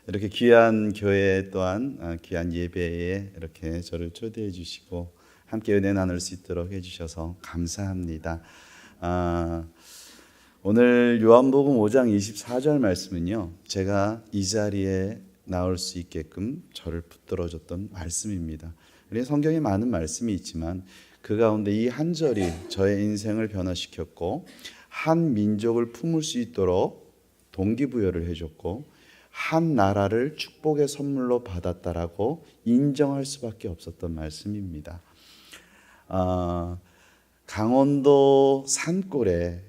이렇게 귀한 교회 또한 귀한 예배에 이렇게 저를 초대해 주시고 함께 은혜 나눌 수 있도록 해주셔서 감사합니다. 오늘 요한복음 5장 24절 말씀은요, 제가 이 자리에 나올 수 있게끔 저를 붙들어줬던 말씀입니다. 우리 성경에 많은 말씀이 있지만 그 가운데 이 한 절이 저의 인생을 변화시켰고 한 민족을 품을 수 있도록 동기부여를 해줬고 한 나라를 축복의 선물로 받았다라고 인정할 수밖에 없었던 말씀입니다. 강원도 산골에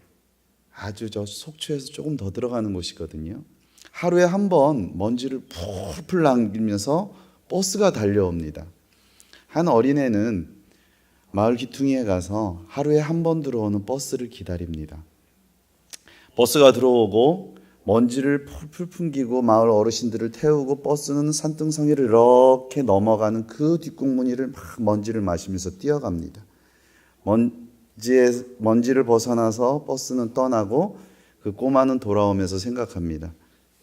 아주 저 속초에서 조금 더 들어가는 곳이거든요. 하루에 한 번 먼지를 풀풀 남기면서 버스가 달려옵니다. 한 어린애는 마을 귀퉁이에 가서 하루에 한 번 들어오는 버스를 기다립니다. 버스가 들어오고 먼지를 풀풀 풍기고 마을 어르신들을 태우고 버스는 산등성이를 이렇게 넘어가는 그 뒷공무니를 막 먼지를 마시면서 뛰어갑니다. 먼지를 벗어나서 버스는 떠나고 그 꼬마는 돌아오면서 생각합니다.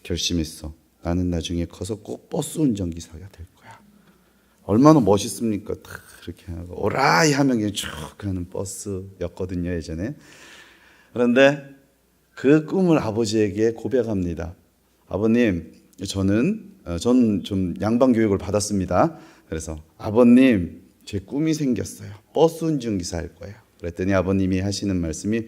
결심했어. 나는 나중에 커서 꼭 버스 운전기사가 될 거야. 얼마나 멋있습니까? 딱 이렇게 하고 오라이 하면 그냥 쭉 가는 버스였거든요, 예전에. 그런데 그 꿈을 아버지에게 고백합니다. 아버님, 저는 좀 양반 교육을 받았습니다. 그래서 아버님, 제 꿈이 생겼어요. 버스 운전기사 할 거예요. 그랬더니 아버님이 하시는 말씀이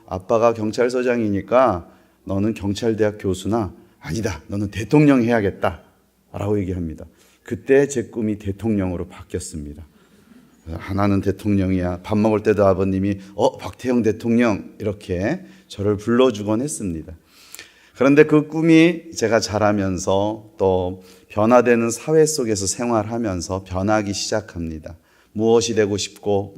아빠가 경찰서장이니까 너는 경찰대학 교수나 아니다. 너는 대통령 해야겠다. 라고 얘기합니다. 그때 제 꿈이 대통령으로 바뀌었습니다. 하나는 대통령이야. 밥 먹을 때도 아버님이 박태영 대통령 이렇게 저를 불러주곤 했습니다. 그런데 그 꿈이 제가 자라면서 또 변화되는 사회 속에서 생활하면서 변하기 시작합니다. 무엇이 되고 싶고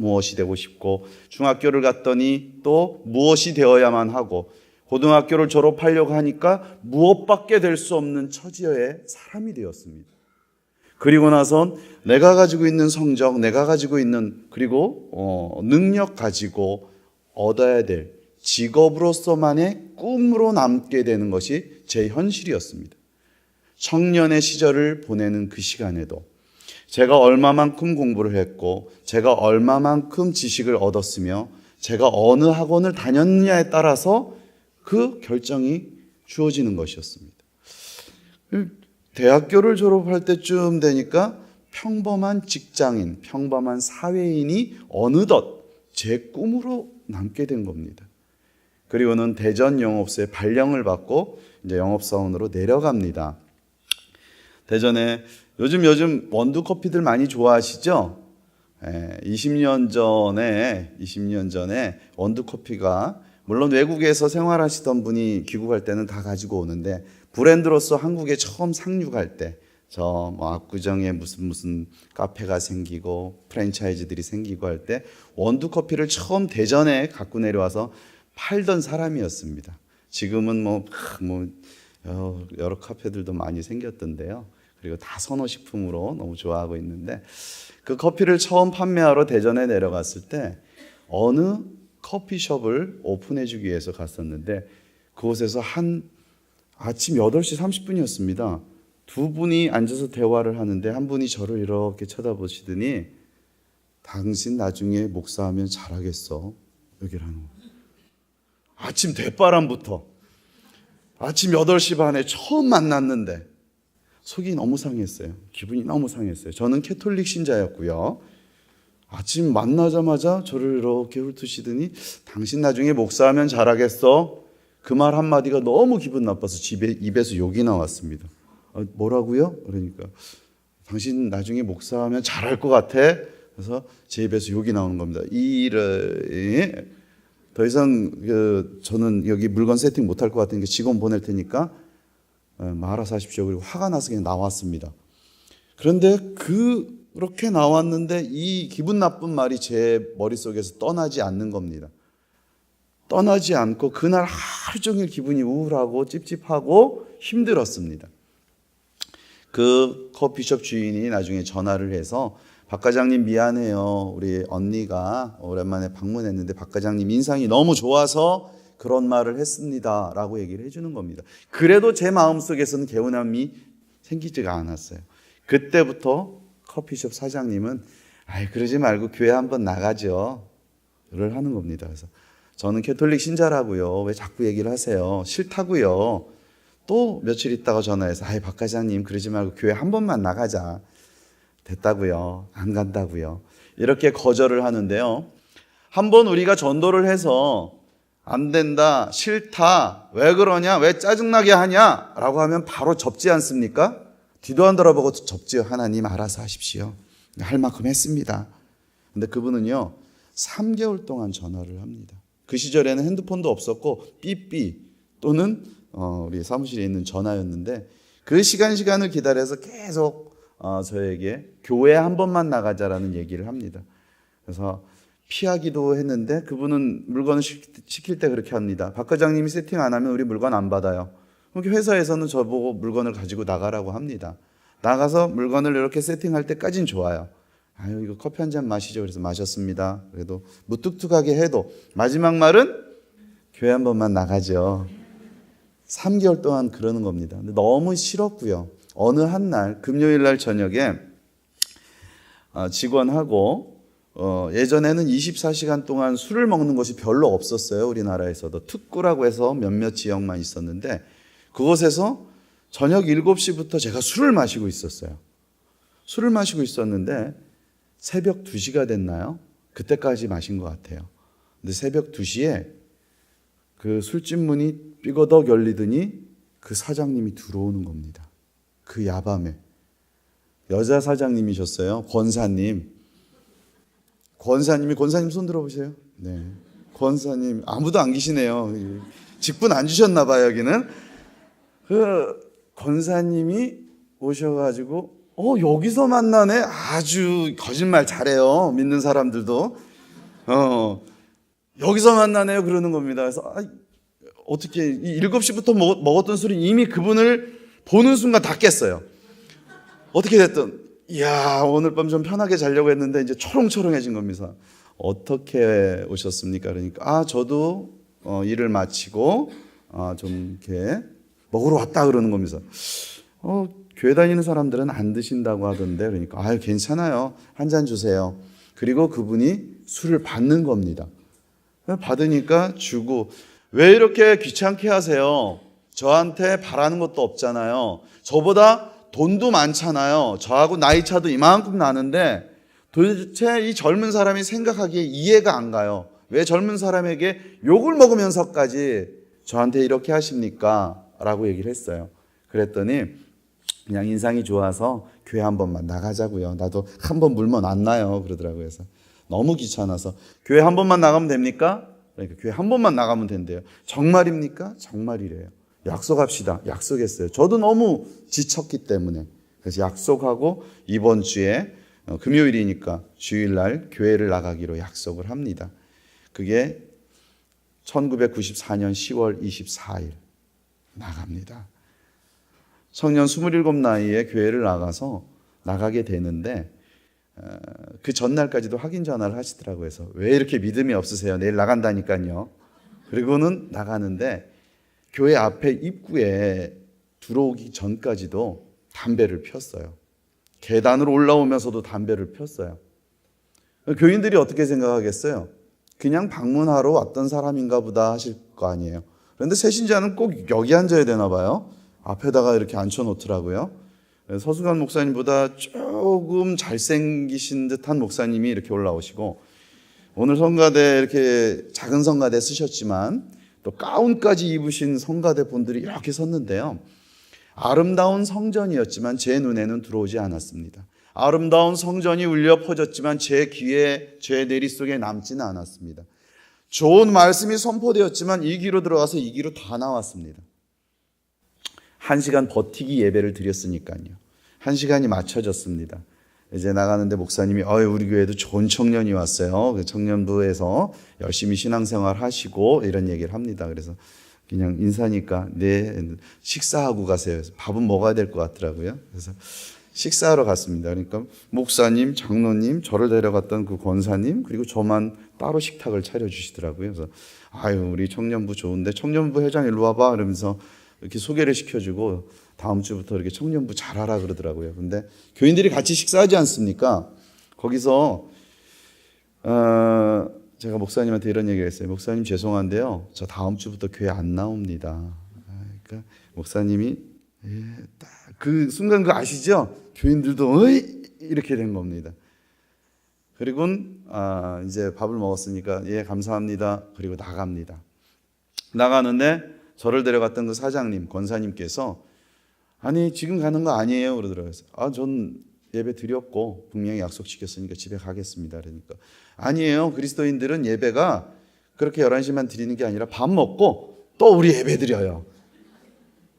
중학교를 갔더니 또 무엇이 되어야만 하고 고등학교를 졸업하려고 하니까 무엇밖에 될 수 없는 처지의 사람이 되었습니다. 그리고 나선 내가 가지고 있는 성적, 내가 가지고 있는 그리고 능력 가지고 얻어야 될 직업으로서만의 꿈으로 남게 되는 것이 제 현실이었습니다. 청년의 시절을 보내는 그 시간에도 제가 얼마만큼 공부를 했고 제가 얼마만큼 지식을 얻었으며 제가 어느 학원을 다녔느냐에 따라서 그 결정이 주어지는 것이었습니다. 대학교를 졸업할 때쯤 되니까 평범한 직장인, 평범한 사회인이 어느덧 제 꿈으로 남게 된 겁니다. 그리고는 대전 영업소에 발령을 받고 이제 영업사원으로 내려갑니다. 대전에 요즘 원두 커피들 많이 좋아하시죠? 20년 전에 원두 커피가 물론 외국에서 생활하시던 분이 귀국할 때는 다 가지고 오는데 브랜드로서 한국에 처음 상륙할 때 저 압구정에 무슨 카페가 생기고 프랜차이즈들이 생기고 할 때 원두 커피를 처음 대전에 갖고 내려와서 팔던 사람이었습니다. 지금은 여러 카페들도 많이 생겼던데요. 그리고 다 선호식품으로 너무 좋아하고 있는데 그 커피를 처음 판매하러 대전에 내려갔을 때 어느 커피숍을 오픈해주기 위해서 갔었는데 그곳에서 한 아침 8시 30분이었습니다. 두 분이 앉아서 대화를 하는데 한 분이 저를 이렇게 쳐다보시더니 당신 나중에 목사하면 잘하겠어. 여기라는 거예요. 아침 대바람부터 아침 8시 반에 처음 만났는데 속이 너무 상했어요. 기분이 너무 상했어요. 저는 캐톨릭 신자였고요. 아침 만나자마자 저를 이렇게 훑으시더니 당신 나중에 목사하면 잘하겠어. 그 말 한마디가 너무 기분 나빠서 입에서 욕이 나왔습니다. 뭐라고요? 그러니까 당신 나중에 목사하면 잘할 것 같아. 그래서 제 입에서 욕이 나오는 겁니다. 더 이상 저는 여기 물건 세팅 못할 것 같으니까 직원 보낼 테니까 알아서 하십시오. 그리고 화가 나서 그냥 나왔습니다. 그런데 그렇게 나왔는데 이 기분 나쁜 말이 제 머릿속에서 떠나지 않는 겁니다. 떠나지 않고 그날 하루 종일 기분이 우울하고 찝찝하고 힘들었습니다. 그 커피숍 주인이 나중에 전화를 해서 박 과장님 미안해요. 우리 언니가 오랜만에 방문했는데 박 과장님 인상이 너무 좋아서 그런 말을 했습니다 라고 얘기를 해주는 겁니다. 그래도 제 마음속에서는 개운함이 생기지가 않았어요. 그때부터 커피숍 사장님은 그러지 말고 교회 한번 나가죠 를 하는 겁니다. 그래서 저는 캐톨릭 신자라고요, 왜 자꾸 얘기를 하세요, 싫다고요. 또 며칠 있다가 전화해서 박 과장님 그러지 말고 교회 한 번만 나가자. 됐다고요, 안 간다고요. 이렇게 거절을 하는데요, 한번 우리가 전도를 해서 안 된다, 싫다, 왜 그러냐, 왜 짜증나게 하냐 라고 하면 바로 접지 않습니까? 뒤도 안 돌아보고 접지요. 하나님 알아서 하십시오. 할 만큼 했습니다. 근데 그분은요 3개월 동안 전화를 합니다. 그 시절에는 핸드폰도 없었고 삐삐 또는 우리 사무실에 있는 전화였는데, 그 시간을 기다려서 계속 저에게 교회 한 번만 나가자라는 얘기를 합니다. 그래서 피하기도 했는데 그분은 물건을 시킬 때 그렇게 합니다. 박 과장님이 세팅 안 하면 우리 물건 안 받아요. 회사에서는 저보고 물건을 가지고 나가라고 합니다. 나가서 물건을 이렇게 세팅할 때까진 좋아요. 이거 커피 한 잔 마시죠. 그래서 마셨습니다. 그래도 무뚝뚝하게 해도 마지막 말은 교회 한 번만 나가죠. 3개월 동안 그러는 겁니다. 근데 너무 싫었고요. 어느 한 날 금요일 날 저녁에 직원하고 예전에는 24시간 동안 술을 먹는 것이 별로 없었어요. 우리나라에서도 특구라고 해서 몇몇 지역만 있었는데, 그곳에서 저녁 7시부터 제가 술을 마시고 있었어요. 술을 마시고 있었는데 새벽 2시가 됐나요? 그때까지 마신 것 같아요. 근데 새벽 2시에 그 술집 문이 삐거덕 열리더니 그 사장님이 들어오는 겁니다. 그 야밤에. 여자 사장님이셨어요. 권사님 손 들어보세요. 네. 권사님 아무도 안 계시네요. 직분 안 주셨나 봐요. 여기는. 그 권사님이 오셔가지고 여기서 만나네. 아주 거짓말 잘해요. 믿는 사람들도. 여기서 만나네요. 그러는 겁니다. 그래서 어떻게 7시부터 먹었던 술이 이미 그분을 보는 순간 다 깼어요. 어떻게 됐든 오늘 밤 좀 편하게 자려고 했는데 이제 초롱초롱해진 겁니다. 어떻게 오셨습니까? 그러니까 저도 일을 마치고 좀 이렇게 먹으러 왔다 그러는 겁니다. 교회 다니는 사람들은 안 드신다고 하던데, 그러니까 괜찮아요. 한 잔 주세요. 그리고 그분이 술을 받는 겁니다. 받으니까 주고, 왜 이렇게 귀찮게 하세요? 저한테 바라는 것도 없잖아요. 저보다 돈도 많잖아요. 저하고 나이 차도 이만큼 나는데 도대체 이 젊은 사람이 생각하기에 이해가 안 가요. 왜 젊은 사람에게 욕을 먹으면서까지 저한테 이렇게 하십니까? 라고 얘기를 했어요. 그랬더니 그냥 인상이 좋아서 교회 한 번만 나가자고요. 나도 한 번 물면 안 나요. 그러더라고요. 그래서 너무 귀찮아서 교회 한 번만 나가면 됩니까? 그러니까 교회 한 번만 나가면 된대요. 정말입니까? 정말이래요. 약속합시다. 약속했어요. 저도 너무 지쳤기 때문에. 그래서 약속하고 이번 주에 금요일이니까 주일날 교회를 나가기로 약속을 합니다. 그게 1994년 10월 24일 나갑니다. 청년 27 나이에 교회를 나가게 되는데 그 전날까지도 확인 전화를 하시더라고요. 그래서 왜 이렇게 믿음이 없으세요? 내일 나간다니까요. 그리고는 나가는데 교회 앞에 입구에 들어오기 전까지도 담배를 폈어요. 계단으로 올라오면서도 담배를 폈어요. 교인들이 어떻게 생각하겠어요? 그냥 방문하러 왔던 사람인가 보다 하실 거 아니에요. 그런데 새신자는 꼭 여기 앉아야 되나 봐요. 앞에다가 이렇게 앉혀놓더라고요. 서수관 목사님보다 조금 잘생기신 듯한 목사님이 이렇게 올라오시고, 오늘 성가대 이렇게 작은 성가대 쓰셨지만 또 가운까지 입으신 성가대 분들이 이렇게 섰는데요. 아름다운 성전이었지만 제 눈에는 들어오지 않았습니다. 아름다운 성전이 울려 퍼졌지만 제 귀에, 제 내리 속에 남지는 않았습니다. 좋은 말씀이 선포되었지만 이 귀로 들어가서 이 귀로 다 나왔습니다. 1시간 버티기 예배를 드렸으니까요. 1시간이 맞춰졌습니다. 이제 나가는데 목사님이 우리 교회도 좋은 청년이 왔어요. 그 청년부에서 열심히 신앙생활 하시고 이런 얘기를 합니다. 그래서 그냥 인사니까 네, 식사하고 가세요. 그래서 밥은 먹어야 될 것 같더라고요. 그래서 식사하러 갔습니다. 그러니까 목사님, 장로님, 저를 데려갔던 그 권사님, 그리고 저만 따로 식탁을 차려주시더라고요. 그래서 아유, 우리 청년부 좋은데 청년부 회장 일로 와봐 이러면서 이렇게 소개를 시켜주고 다음 주부터 이렇게 청년부 잘하라 그러더라고요. 근데 교인들이 같이 식사하지 않습니까? 거기서 제가 목사님한테 이런 얘기를 했어요. 목사님 죄송한데요, 저 다음 주부터 교회 안 나옵니다. 그러니까 목사님이 딱 그 순간 그 아시죠? 교인들도 어이 이렇게 된 겁니다. 그리고 이제 밥을 먹었으니까 예 감사합니다. 그리고 나갑니다. 나가는데 저를 데려갔던 그 사장님, 권사님께서 아니 지금 가는 거 아니에요 그러더라고요. 전 예배 드렸고 분명히 약속시켰으니까 집에 가겠습니다. 그러니까 아니에요. 그리스도인들은 예배가 그렇게 11시만 드리는 게 아니라 밥 먹고 또 우리 예배 드려요.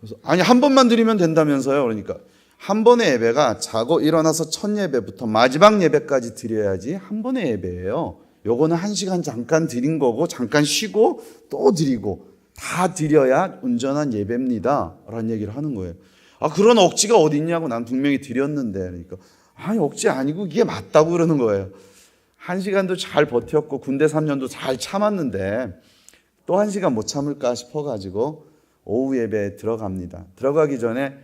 그래서 아니 한 번만 드리면 된다면서요. 그러니까 한 번의 예배가 자고 일어나서 첫 예배부터 마지막 예배까지 드려야지 한 번의 예배예요. 요거는 1시간 잠깐 드린 거고 잠깐 쉬고 또 드리고 다 드려야 온전한 예배입니다 라는 얘기를 하는 거예요. 그런 억지가 어디 있냐고. 난 분명히 드렸는데. 그러니까 아니 억지 아니고 이게 맞다고 그러는 거예요. 1시간도 잘 버텼고 군대 3년도 잘 참았는데 또 1시간 못 참을까 싶어가지고 오후 예배에 들어갑니다. 들어가기 전에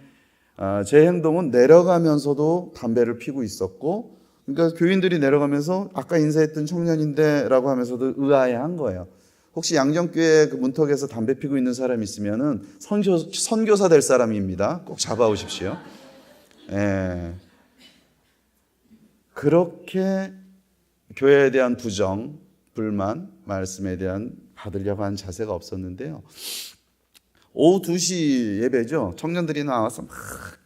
제 행동은 내려가면서도 담배를 피고 있었고, 그러니까 교인들이 내려가면서 아까 인사했던 청년인데 라고 하면서도 의아해한 거예요. 혹시 양정교회 그 문턱에서 담배 피고 있는 사람이 있으면은 선교사 될 사람입니다. 꼭 잡아오십시오. 예. 그렇게 교회에 대한 부정, 불만, 말씀에 대한 받으려고 하는 자세가 없었는데요. 오후 2시 예배죠. 청년들이 나와서 막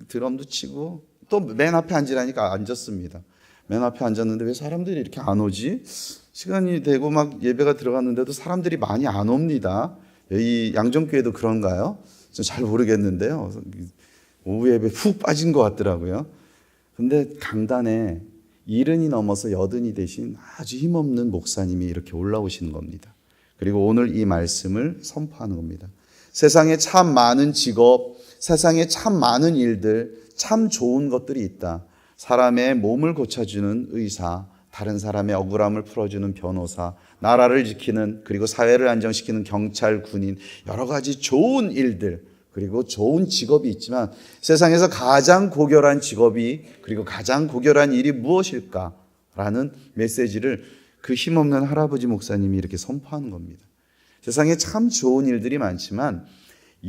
드럼도 치고 또 맨 앞에 앉으라니까 앉았습니다. 맨 앞에 앉았는데 왜 사람들이 이렇게 안 오지? 시간이 되고 막 예배가 들어갔는데도 사람들이 많이 안 옵니다. 이 양정교회도 그런가요? 저 잘 모르겠는데요. 오후 예배 푹 빠진 것 같더라고요. 근데 강단에 70이 넘어서 80이 되신 아주 힘없는 목사님이 이렇게 올라오시는 겁니다. 그리고 오늘 이 말씀을 선포하는 겁니다. 세상에 참 많은 직업, 세상에 참 많은 일들, 참 좋은 것들이 있다. 사람의 몸을 고쳐주는 의사, 다른 사람의 억울함을 풀어주는 변호사, 나라를 지키는, 그리고 사회를 안정시키는 경찰, 군인, 여러 가지 좋은 일들, 그리고 좋은 직업이 있지만 세상에서 가장 고결한 직업이, 그리고 가장 고결한 일이 무엇일까라는 메시지를 그 힘없는 할아버지 목사님이 이렇게 선포하는 겁니다. 세상에 참 좋은 일들이 많지만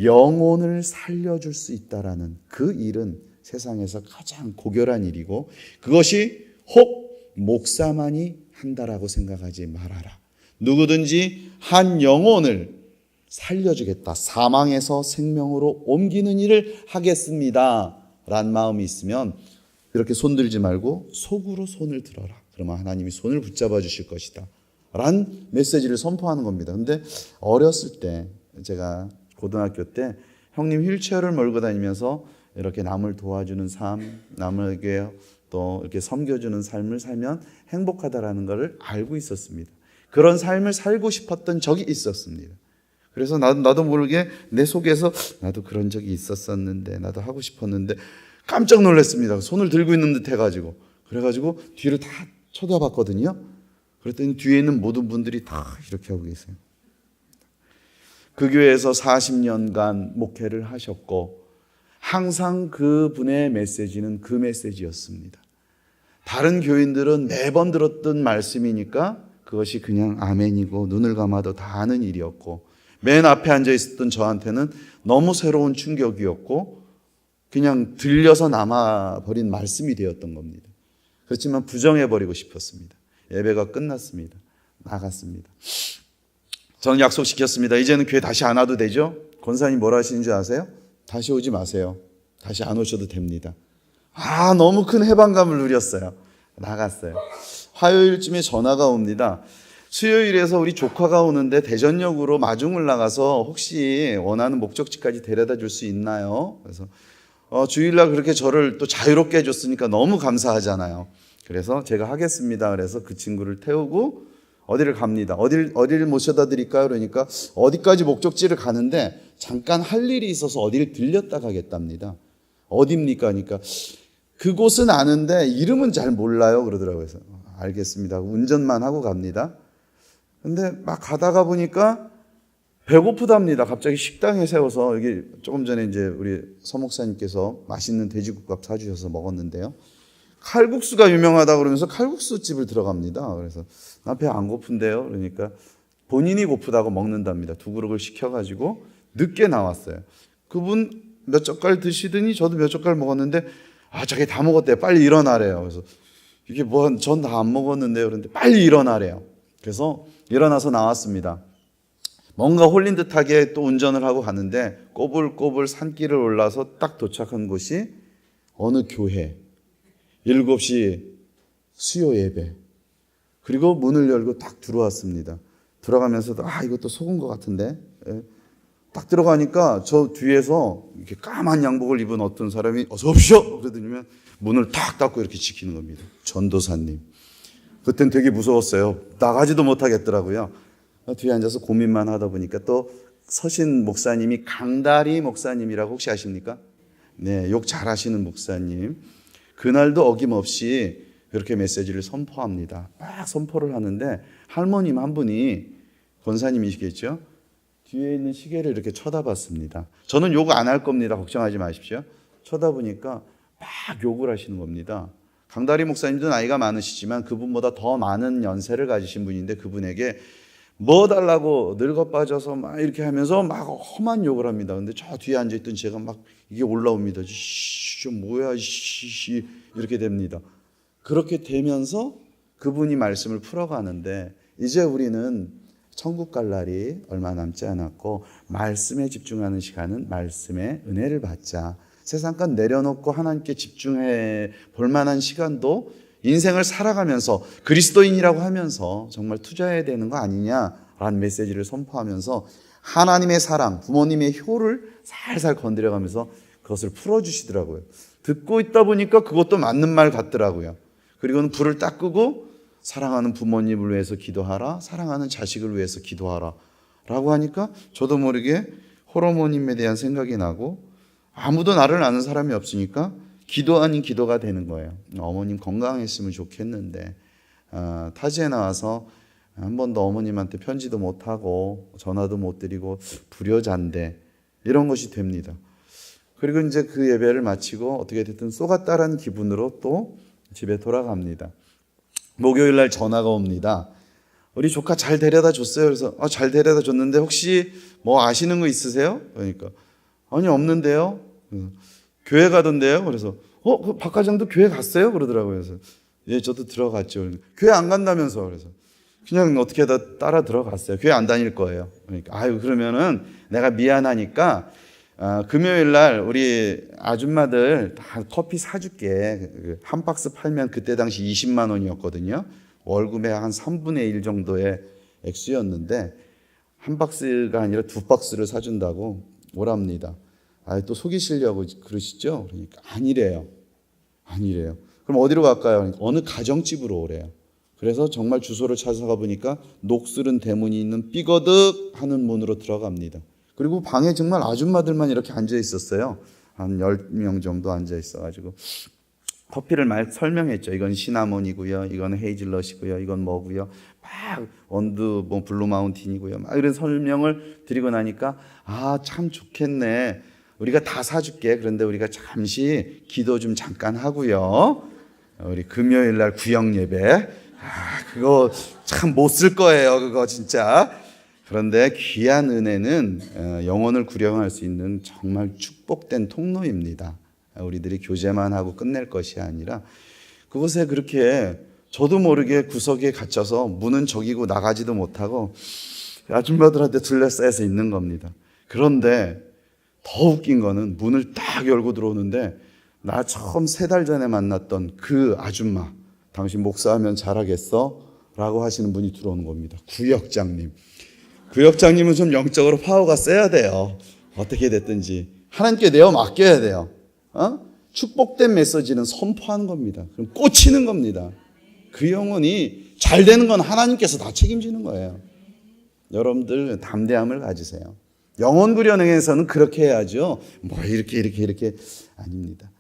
영혼을 살려줄 수 있다라는 그 일은 세상에서 가장 고결한 일이고, 그것이 혹 목사만이 한다라고 생각하지 말아라. 누구든지 한 영혼을 살려주겠다, 사망에서 생명으로 옮기는 일을 하겠습니다 라는 마음이 있으면 이렇게 손 들지 말고 속으로 손을 들어라. 그러면 하나님이 손을 붙잡아 주실 것이다 라는 메시지를 선포하는 겁니다. 근데 어렸을 때, 제가 고등학교 때 형님 휠체어를 몰고 다니면서 이렇게 남을 도와주는 삶, 남에게 또 이렇게 섬겨주는 삶을 살면 행복하다라는 것을 알고 있었습니다. 그런 삶을 살고 싶었던 적이 있었습니다. 그래서 나도 모르게 내 속에서 나도 그런 적이 있었었는데, 나도 하고 싶었는데 깜짝 놀랐습니다. 손을 들고 있는 듯 해가지고. 그래가지고 뒤를 다 쳐다봤거든요. 그랬더니 뒤에 있는 모든 분들이 다 이렇게 하고 계세요. 그 교회에서 40년간 목회를 하셨고 항상 그분의 메시지는 그 메시지였습니다. 다른 교인들은 매번 들었던 말씀이니까 그것이 그냥 아멘이고 눈을 감아도 다 아는 일이었고, 맨 앞에 앉아 있었던 저한테는 너무 새로운 충격이었고 그냥 들려서 남아버린 말씀이 되었던 겁니다. 그렇지만 부정해버리고 싶었습니다. 예배가 끝났습니다. 나갔습니다. 저는 약속시켰습니다. 이제는 교회 다시 안 와도 되죠? 권사님 뭐라 하시는지 아세요? 다시 오지 마세요. 다시 안 오셔도 됩니다. 너무 큰 해방감을 누렸어요. 나갔어요. 화요일쯤에 전화가 옵니다. 수요일에서 우리 조카가 오는데 대전역으로 마중을 나가서 혹시 원하는 목적지까지 데려다 줄 수 있나요? 그래서 주일날 그렇게 저를 또 자유롭게 해줬으니까 너무 감사하잖아요. 그래서 제가 하겠습니다. 그래서 그 친구를 태우고 어디를 갑니다. 어디를 모셔다 드릴까요? 그러니까 어디까지 목적지를 가는데 잠깐 할 일이 있어서 어디를 들렸다 가겠답니다. 어디입니까? 그러니까 그곳은 아는데 이름은 잘 몰라요. 그러더라고요. 그래서 알겠습니다. 운전만 하고 갑니다. 근데 막 가다가 보니까 배고프답니다. 갑자기 식당에 세워서, 여기 조금 전에 이제 우리 서목사님께서 맛있는 돼지국밥 사주셔서 먹었는데요. 칼국수가 유명하다 그러면서 칼국수 집을 들어갑니다. 그래서 나 배 안 고픈데요. 그러니까 본인이 고프다고 먹는답니다. 두 그릇을 시켜가지고 늦게 나왔어요. 그분 몇 젓갈 드시더니 저도 몇 젓갈 먹었는데 자기 다 먹었대요. 빨리 일어나래요. 그래서 이게 뭐 전 다 안 먹었는데요. 그런데 빨리 일어나래요. 그래서 일어나서 나왔습니다. 뭔가 홀린 듯하게 또 운전을 하고 가는데 꼬불꼬불 산길을 올라서 딱 도착한 곳이 어느 교회, 7시 수요 예배. 그리고 문을 열고 딱 들어왔습니다. 들어가면서도 이것도 속은 것 같은데. 딱 들어가니까 저 뒤에서 이렇게 까만 양복을 입은 어떤 사람이 어서 오십시오 그러더니만 문을 탁 닫고 이렇게 지키는 겁니다. 전도사님. 그땐 되게 무서웠어요. 나가지도 못하겠더라고요. 뒤에 앉아서 고민만 하다 보니까 또 서신 목사님이 강다리 목사님이라고 혹시 아십니까? 네, 욕 잘하시는 목사님. 그날도 어김없이 그렇게 메시지를 선포합니다. 막 선포를 하는데 할머님 한 분이 권사님이시겠죠? 뒤에 있는 시계를 이렇게 쳐다봤습니다. 저는 욕 안 할 겁니다. 걱정하지 마십시오. 쳐다보니까 막 욕을 하시는 겁니다. 강다리 목사님도 나이가 많으시지만 그분보다 더 많은 연세를 가지신 분인데 그분에게 뭐 달라고 늙어 빠져서 막 이렇게 하면서 막 험한 욕을 합니다. 근데 저 뒤에 앉아있던 제가 막 이게 올라옵니다. 씨, 뭐야, 씨, 이렇게 됩니다. 그렇게 되면서 그분이 말씀을 풀어가는데 이제 우리는 천국 갈 날이 얼마 남지 않았고 말씀에 집중하는 시간은 말씀의 은혜를 받자. 세상껏 내려놓고 하나님께 집중해 볼 만한 시간도 인생을 살아가면서 그리스도인이라고 하면서 정말 투자해야 되는 거 아니냐라는 메시지를 선포하면서 하나님의 사랑, 부모님의 효를 살살 건드려가면서 그것을 풀어주시더라고요. 듣고 있다 보니까 그것도 맞는 말 같더라고요. 그리고는 불을 딱 끄고 사랑하는 부모님을 위해서 기도하라, 사랑하는 자식을 위해서 기도하라 라고 하니까 저도 모르게 호르몬님에 대한 생각이 나고 아무도 나를 아는 사람이 없으니까 기도 아닌 기도가 되는 거예요. 어머님 건강했으면 좋겠는데 타지에 나와서 한 번도 어머님한테 편지도 못하고 전화도 못 드리고 불효자인데 이런 것이 됩니다. 그리고 이제 그 예배를 마치고 어떻게 됐든 쏘갔다라는 기분으로 또 집에 돌아갑니다. 목요일 날 전화가 옵니다. 우리 조카 잘 데려다 줬어요. 그래서 잘 데려다 줬는데 혹시 뭐 아시는 거 있으세요? 그러니까 아니 없는데요. 교회 가던데요. 그래서 그 박 과장도 교회 갔어요? 그러더라고요. 그래서 예, 저도 들어갔죠. 교회 안 간다면서. 그래서 그냥 어떻게 따라 들어갔어요. 교회 안 다닐 거예요. 그러니까 그러면은 내가 미안하니까 금요일 날 우리 아줌마들 다 커피 사줄게. 한 박스 팔면 그때 당시 20만 원이었거든요. 월급의 한 3분의 1 정도의 액수였는데 한 박스가 아니라 2박스를 사준다고 오랍니다. 또 속이시려고 그러시죠? 그러니까 아니래요. 그럼 어디로 갈까요? 그러니까 어느 가정집으로 오래요. 그래서 정말 주소를 찾아가 보니까 녹슬은 대문이 있는 삐거득 하는 문으로 들어갑니다. 그리고 방에 정말 아줌마들만 이렇게 앉아 있었어요. 한 10명 정도 앉아 있어가지고 커피를 막 설명했죠. 이건 시나몬이고요. 이건 헤이즐넛이고요. 이건 뭐고요. 막 원두 블루 마운틴이고요. 막 이런 설명을 드리고 나니까 참 좋겠네. 우리가 다 사줄게. 그런데 우리가 잠시 기도 좀 잠깐 하고요. 우리 금요일 날 구역 예배. 그거 참 못 쓸 거예요. 그거 진짜. 그런데 귀한 은혜는 영혼을 구령할 수 있는 정말 축복된 통로입니다. 우리들이 교제만 하고 끝낼 것이 아니라 그곳에 그렇게 저도 모르게 구석에 갇혀서 문은 저기고 나가지도 못하고 아줌마들한테 둘러싸여서 있는 겁니다. 그런데 더 웃긴 거는 문을 딱 열고 들어오는데 나 처음 3달 전에 만났던 그 아줌마, 당신 목사하면 잘하겠어? 라고 하시는 분이 들어오는 겁니다. 구역장님. 구역장님은 좀 영적으로 파워가 세야 돼요. 어떻게 됐든지 하나님께 내어 맡겨야 돼요. 축복된 메시지는 선포하는 겁니다. 그럼 꽂히는 겁니다. 그 영혼이 잘 되는 건 하나님께서 다 책임지는 거예요. 여러분들 담대함을 가지세요. 영혼 구련에서는 그렇게 해야죠. 뭐 이렇게 아닙니다.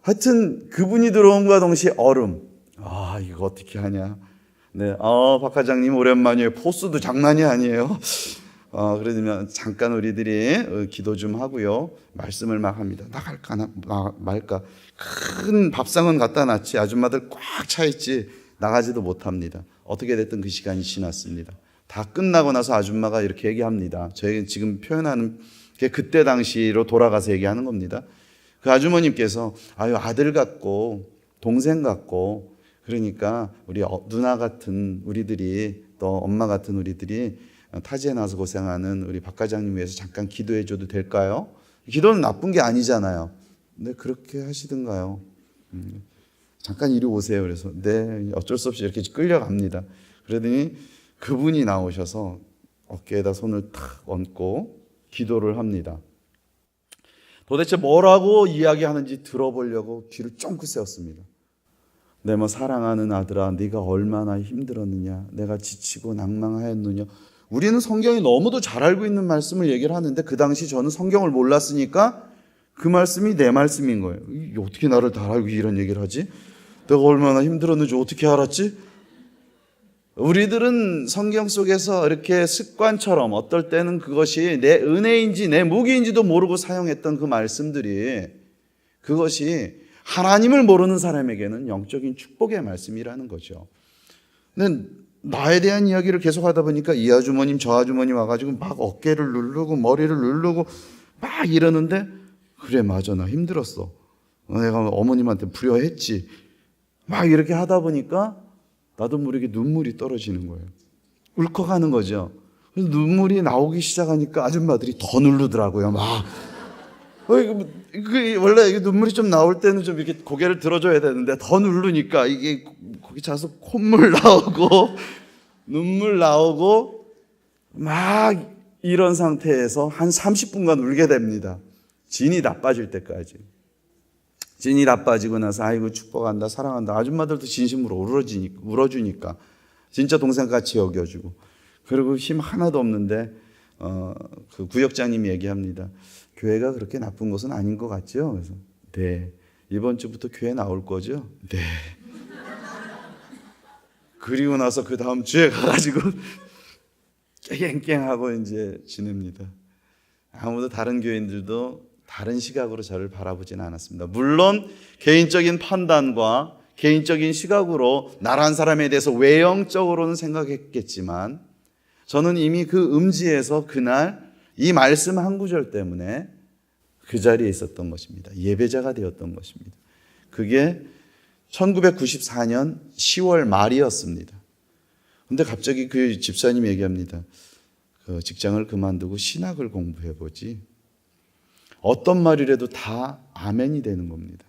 하여튼 그분이 들어온과 동시에 얼음. 아, 이거 어떻게 하냐. 네, 박 과장님 오랜만이에요. 포스도 장난이 아니에요. 그러면 잠깐 우리들이 기도 좀 하고요. 말씀을 막 합니다. 나갈까 말까. 큰 밥상은 갖다 놨지. 아줌마들 꽉 차 있지. 나가지도 못합니다. 어떻게 됐든 그 시간이 지났습니다. 다 끝나고 나서 아줌마가 이렇게 얘기합니다. 저희가 지금 표현하는 게 그때 당시로 돌아가서 얘기하는 겁니다. 그 아주머님께서 아들 같고 동생 같고 그러니까 우리 누나 같은 우리들이 또 엄마 같은 우리들이 타지에 나서 고생하는 우리 박 과장님 위해서 잠깐 기도해 줘도 될까요? 기도는 나쁜 게 아니잖아요. 근데 그렇게 하시던가요? 잠깐 이리 오세요. 그래서 네, 어쩔 수 없이 이렇게 끌려갑니다. 그러더니 그분이 나오셔서 어깨에다 손을 탁 얹고 기도를 합니다. 도대체 뭐라고 이야기하는지 들어보려고 귀를 쫑긋 세웠습니다. 내 사랑하는 아들아, 네가 얼마나 힘들었느냐, 내가 지치고 낭망하였느냐. 우리는 성경이 너무도 잘 알고 있는 말씀을 얘기를 하는데 그 당시 저는 성경을 몰랐으니까 그 말씀이 내 말씀인 거예요. 어떻게 나를 다 알고 이런 얘기를 하지? 내가 얼마나 힘들었는지 어떻게 알았지? 우리들은 성경 속에서 이렇게 습관처럼 어떨 때는 그것이 내 은혜인지 내 무기인지도 모르고 사용했던 그 말씀들이 그것이 하나님을 모르는 사람에게는 영적인 축복의 말씀이라는 거죠. 근데 나에 대한 이야기를 계속 하다 보니까 이 아주머님 저 아주머니 와가지고 막 어깨를 누르고 머리를 누르고 막 이러는데 그래 맞아 나 힘들었어. 내가 어머님한테 불효했지. 막 이렇게 하다 보니까 나도 모르게 눈물이 떨어지는 거예요. 울컥하는 거죠. 그래서 눈물이 나오기 시작하니까 아줌마들이 더 누르더라고요. 막. 원래 눈물이 좀 나올 때는 좀 이렇게 고개를 들어줘야 되는데 더 누르니까 이게 거기 차서 콧물 나오고 눈물 나오고 막 이런 상태에서 한 30분간 울게 됩니다. 진이 나빠질 때까지. 진이 나빠지고 나서 아이고 축복한다 사랑한다 아줌마들도 진심으로 울어주니까 진짜 동생같이 여겨주고 그리고 힘 하나도 없는데 그 구역장님이 얘기합니다. 교회가 그렇게 나쁜 것은 아닌 것 같죠? 그래서 네 이번 주부터 교회 나올 거죠? 네. 그리고 나서 그 다음 주에 가가지고 깽깽하고 이제 지냅니다. 아무도 다른 교인들도 다른 시각으로 저를 바라보지는 않았습니다. 물론 개인적인 판단과 개인적인 시각으로 나란 사람에 대해서 외형적으로는 생각했겠지만 저는 이미 그 음지에서 그날 이 말씀 한 구절 때문에 그 자리에 있었던 것입니다. 예배자가 되었던 것입니다. 그게 1994년 10월 말이었습니다. 근데 갑자기 그 집사님이 얘기합니다. 그 직장을 그만두고 신학을 공부해보지. 어떤 말이라도 다 아멘이 되는 겁니다.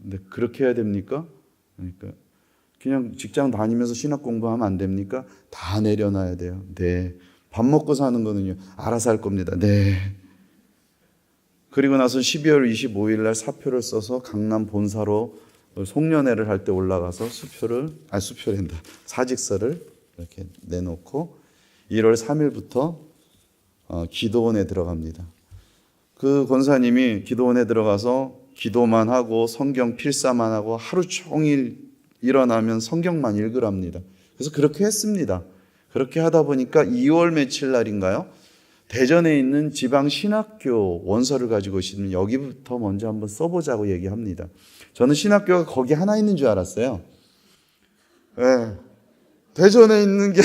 근데 그렇게 해야 됩니까? 그러니까 그냥 직장 다니면서 신학 공부하면 안 됩니까? 다 내려놔야 돼요. 네. 밥 먹고 사는 거는요. 알아서 할 겁니다. 네. 그리고 나서 12월 25일 날 사표를 써서 강남 본사로 송년회를 할 때 올라가서 사직서를 이렇게 내놓고 1월 3일부터 기도원에 들어갑니다. 그 권사님이 기도원에 들어가서 기도만 하고 성경 필사만 하고 하루 종일 일어나면 성경만 읽으랍니다. 그래서 그렇게 했습니다. 그렇게 하다 보니까 2월 며칠 날인가요? 대전에 있는 지방 신학교 원서를 가지고 오시면 여기부터 먼저 한번 써보자고 얘기합니다. 저는 신학교가 거기 하나 있는 줄 알았어요. 네. 대전에 있는 게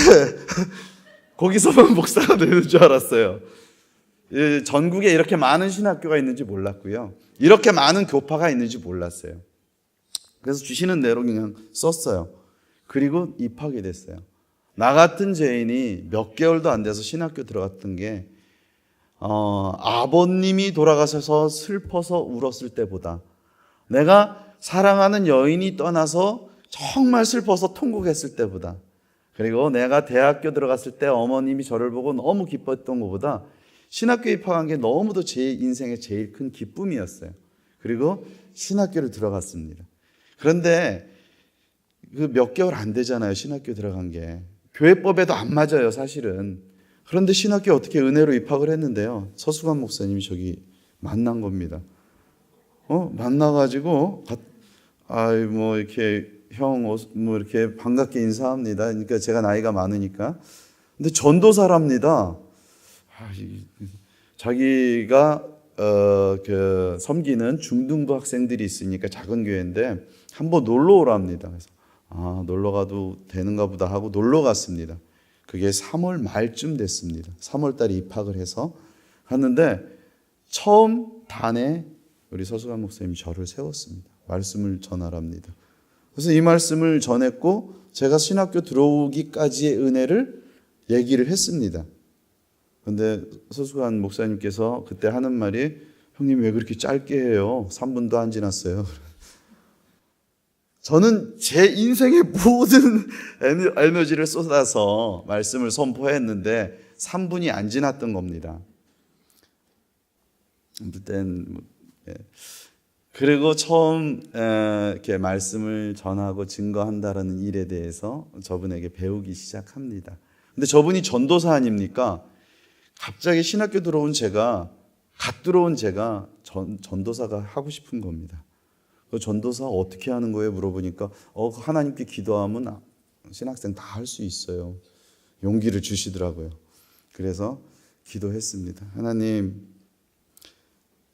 거기서만 목사가 되는 줄 알았어요. 전국에 이렇게 많은 신학교가 있는지 몰랐고요. 이렇게 많은 교파가 있는지 몰랐어요. 그래서 주시는 대로 그냥 썼어요. 그리고 입학이 됐어요. 나 같은 죄인이 몇 개월도 안 돼서 신학교 들어갔던 게 아버님이 돌아가셔서 슬퍼서 울었을 때보다 내가 사랑하는 여인이 떠나서 정말 슬퍼서 통곡했을 때보다 그리고 내가 대학교 들어갔을 때 어머님이 저를 보고 너무 기뻤던 것보다 신학교 입학한 게 너무도 제 인생의 제일 큰 기쁨이었어요. 그리고 신학교를 들어갔습니다. 그런데 그 몇 개월 안 되잖아요. 신학교 들어간 게. 교회법에도 안 맞아요, 사실은. 그런데 신학교에 어떻게 은혜로 입학을 했는데요. 서수관 목사님이 저기 만난 겁니다. 만나가지고 아이 뭐 이렇게 형 뭐 이렇게 반갑게 인사합니다. 그러니까 제가 나이가 많으니까. 근데 전도사랍니다. 자기가 그 섬기는 중등부 학생들이 있으니까 작은 교회인데 한번 놀러 오랍니다. 그래서 놀러 가도 되는가 보다 하고 놀러 갔습니다. 그게 3월 말쯤 됐습니다. 3월 달에 입학을 해서 갔는데 처음 단에 우리 서수관 목사님이 저를 세웠습니다. 말씀을 전하랍니다. 그래서 이 말씀을 전했고 제가 신학교 들어오기까지의 은혜를 얘기를 했습니다. 그런데 서수관 목사님께서 그때 하는 말이 형님 왜 그렇게 짧게 해요? 3분도 안 지났어요. 저는 제 인생의 모든 에너지를 쏟아서 말씀을 선포했는데 3분이 안 지났던 겁니다. 그리고 처음 이렇게 말씀을 전하고 증거한다라는 일에 대해서 저분에게 배우기 시작합니다. 근데 저분이 전도사 아닙니까? 갑자기 신학교 들어온 제가 전도사가 하고 싶은 겁니다. 그 전도사 어떻게 하는 거예요? 물어보니까 하나님께 기도하면 신학생 다 할 수 있어요. 용기를 주시더라고요. 그래서 기도했습니다. 하나님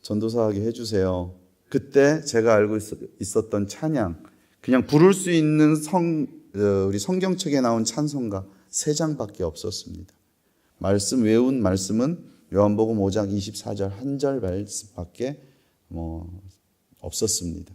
전도사하게 해주세요. 그때 제가 알고 있었던 찬양, 그냥 부를 수 있는 우리 성경책에 나온 찬송가 3장밖에 없었습니다. 외운 말씀은 요한복음 5장 24절 한 절 말씀밖에 없었습니다.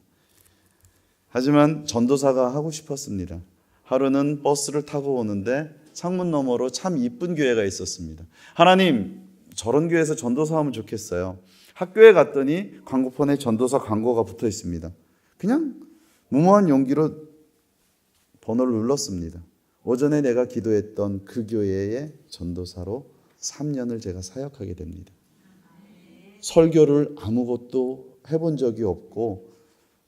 하지만 전도사가 하고 싶었습니다. 하루는 버스를 타고 오는데 창문 너머로 참 이쁜 교회가 있었습니다. 하나님, 저런 교회에서 전도사하면 좋겠어요. 학교에 갔더니 광고판에 전도사 광고가 붙어 있습니다. 그냥 무모한 용기로 번호를 눌렀습니다. 오전에 내가 기도했던 그 교회의 전도사로 3년을 제가 사역하게 됩니다. 설교를 아무것도 해본 적이 없고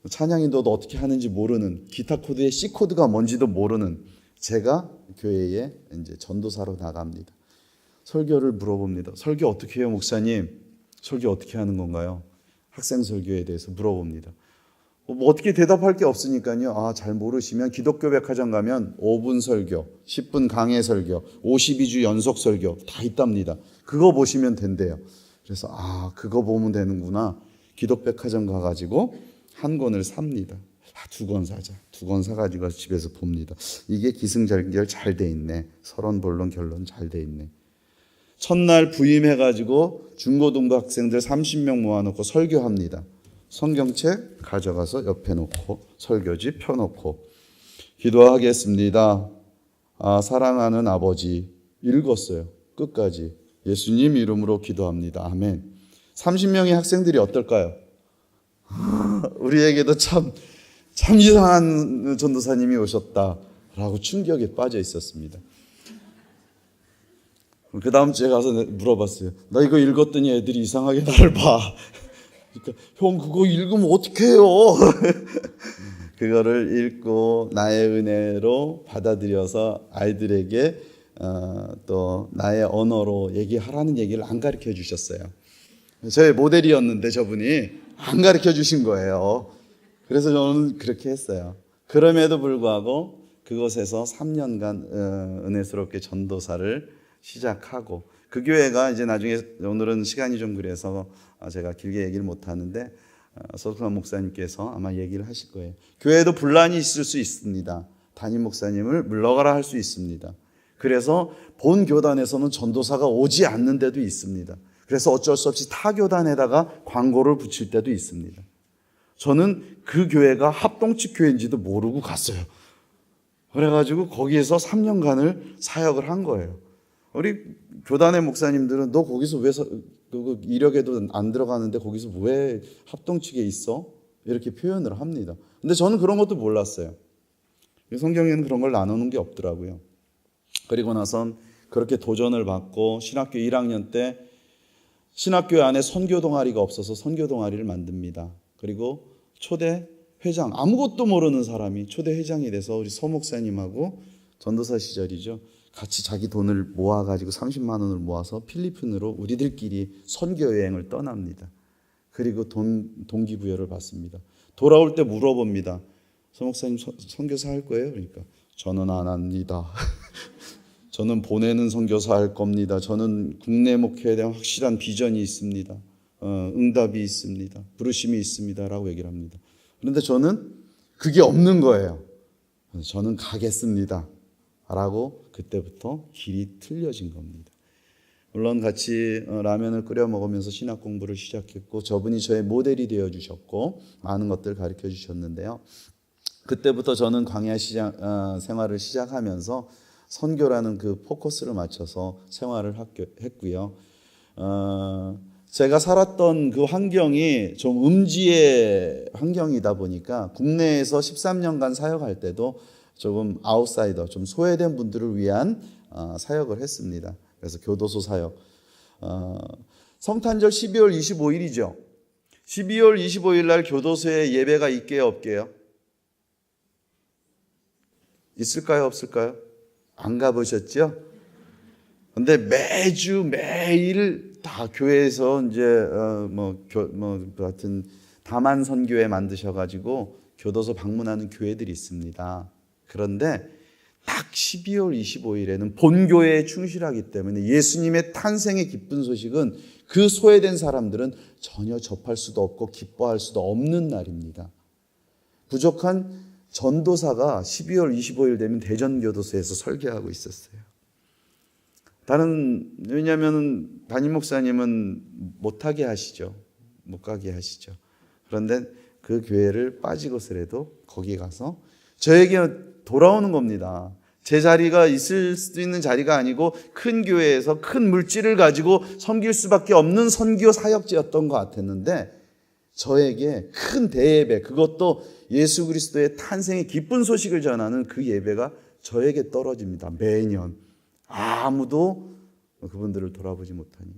찬양인도도 어떻게 하는지 모르는, 기타 코드의 C 코드가 뭔지도 모르는 제가 교회에 이제 전도사로 나갑니다. 설교를 물어봅니다. 설교 어떻게 해요, 목사님? 설교 어떻게 하는 건가요? 학생 설교에 대해서 물어봅니다. 뭐 어떻게 대답할 게 없으니까요. 잘 모르시면 기독교 백화점 가면 5분 설교, 10분 강해 설교, 52주 연속 설교 다 있답니다. 그거 보시면 된대요. 그래서 그거 보면 되는구나. 기독 백화점 가가지고 한 권을 삽니다. 2권 사자. 2권 사가지고 집에서 봅니다. 이게 기승전결 잘 돼 있네. 서론, 본론, 결론 잘 돼 있네. 첫날 부임해가지고 중고등부 학생들 30명 모아놓고 설교합니다. 성경책 가져가서 옆에 놓고 설교지 펴놓고 기도하겠습니다. 사랑하는 아버지 읽었어요. 끝까지. 예수님 이름으로 기도합니다. 아멘. 30명의 학생들이 어떨까요? 우리에게도 참 이상한 전도사님이 오셨다라고 충격에 빠져 있었습니다. 그 다음 주에 가서 물어봤어요. 나 이거 읽었더니 애들이 이상하게 나를 봐. 그러니까 형 그거 읽으면 어떡해요? 그거를 읽고 나의 은혜로 받아들여서 아이들에게 또 나의 언어로 얘기하라는 얘기를 안 가르쳐 주셨어요. 저의 모델이었는데 저분이 안 가르쳐 주신 거예요. 그래서 저는 그렇게 했어요. 그럼에도 불구하고 그곳에서 3년간 은혜스럽게 전도사를 시작하고 그 교회가 이제 나중에 오늘은 시간이 좀 그래서 제가 길게 얘기를 못 하는데 서수관 목사님께서 아마 얘기를 하실 거예요. 교회에도 분란이 있을 수 있습니다. 담임 목사님을 물러가라 할 수 있습니다. 그래서 본 교단에서는 전도사가 오지 않는 데도 있습니다. 그래서 어쩔 수 없이 타 교단에다가 광고를 붙일 때도 있습니다. 저는 그 교회가 합동측 교회인지도 모르고 갔어요. 그래가지고 거기에서 3년간을 사역을 한 거예요. 우리 교단의 목사님들은 너 거기서 왜 이력에도 안 들어가는데 거기서 왜 합동측에 있어? 이렇게 표현을 합니다. 근데 저는 그런 것도 몰랐어요. 성경에는 그런 걸 나누는 게 없더라고요. 그리고 나선 그렇게 도전을 받고 신학교 1학년 때 신학교 안에 선교 동아리가 없어서 선교 동아리를 만듭니다. 그리고 초대 회장, 아무것도 모르는 사람이 초대 회장이 돼서 우리 서 목사님하고 전도사 시절이죠. 같이 자기 돈을 모아가지고 30만 원을 모아서 필리핀으로 우리들끼리 선교 여행을 떠납니다. 그리고 동기부여를 받습니다. 돌아올 때 물어봅니다. 서목사님 선교사 할 거예요? 그러니까 저는 안 합니다. 저는 보내는 선교사 할 겁니다. 저는 국내 목회에 대한 확실한 비전이 있습니다. 응답이 있습니다. 부르심이 있습니다. 라고 얘기를 합니다. 그런데 저는 그게 없는 거예요. 저는 가겠습니다. 라고 그때부터 길이 틀려진 겁니다. 물론 같이 라면을 끓여 먹으면서 신학 공부를 시작했고 저분이 저의 모델이 되어 주셨고 많은 것들을 가르쳐 주셨는데요. 그때부터 저는 광야 생활을 시작하면서 선교라는 그 포커스를 맞춰서 생활을 했고요. 제가 살았던 그 환경이 좀 음지의 환경이다 보니까 국내에서 13년간 사역할 때도 조금 아웃사이더, 좀 소외된 분들을 위한 사역을 했습니다. 그래서 교도소 사역. 성탄절 12월 25일이죠. 12월 25일 날 교도소에 예배가 있게요, 없게요? 있을까요, 없을까요? 안 가보셨죠? 근데 매일 다 교회에서 이제 같은 다만 선교회 만드셔가지고 교도소 방문하는 교회들이 있습니다. 그런데 딱 12월 25일에는 본교회에 충실하기 때문에 예수님의 탄생의 기쁜 소식은 그 소외된 사람들은 전혀 접할 수도 없고 기뻐할 수도 없는 날입니다. 부족한 전도사가 12월 25일 되면 대전교도소에서 설교하고 있었어요. 왜냐하면 담임 목사님은 못하게 하시죠. 못 가게 하시죠. 그런데 그 교회를 빠지고서라도 거기 가서 저에게 돌아오는 겁니다. 제 자리가 있을 수도 있는 자리가 아니고 큰 교회에서 큰 물질을 가지고 섬길 수밖에 없는 선교 사역지였던 것 같았는데 저에게 큰 대예배, 그것도 예수 그리스도의 탄생의 기쁜 소식을 전하는 그 예배가 저에게 떨어집니다. 매년. 아무도 그분들을 돌아보지 못하니까.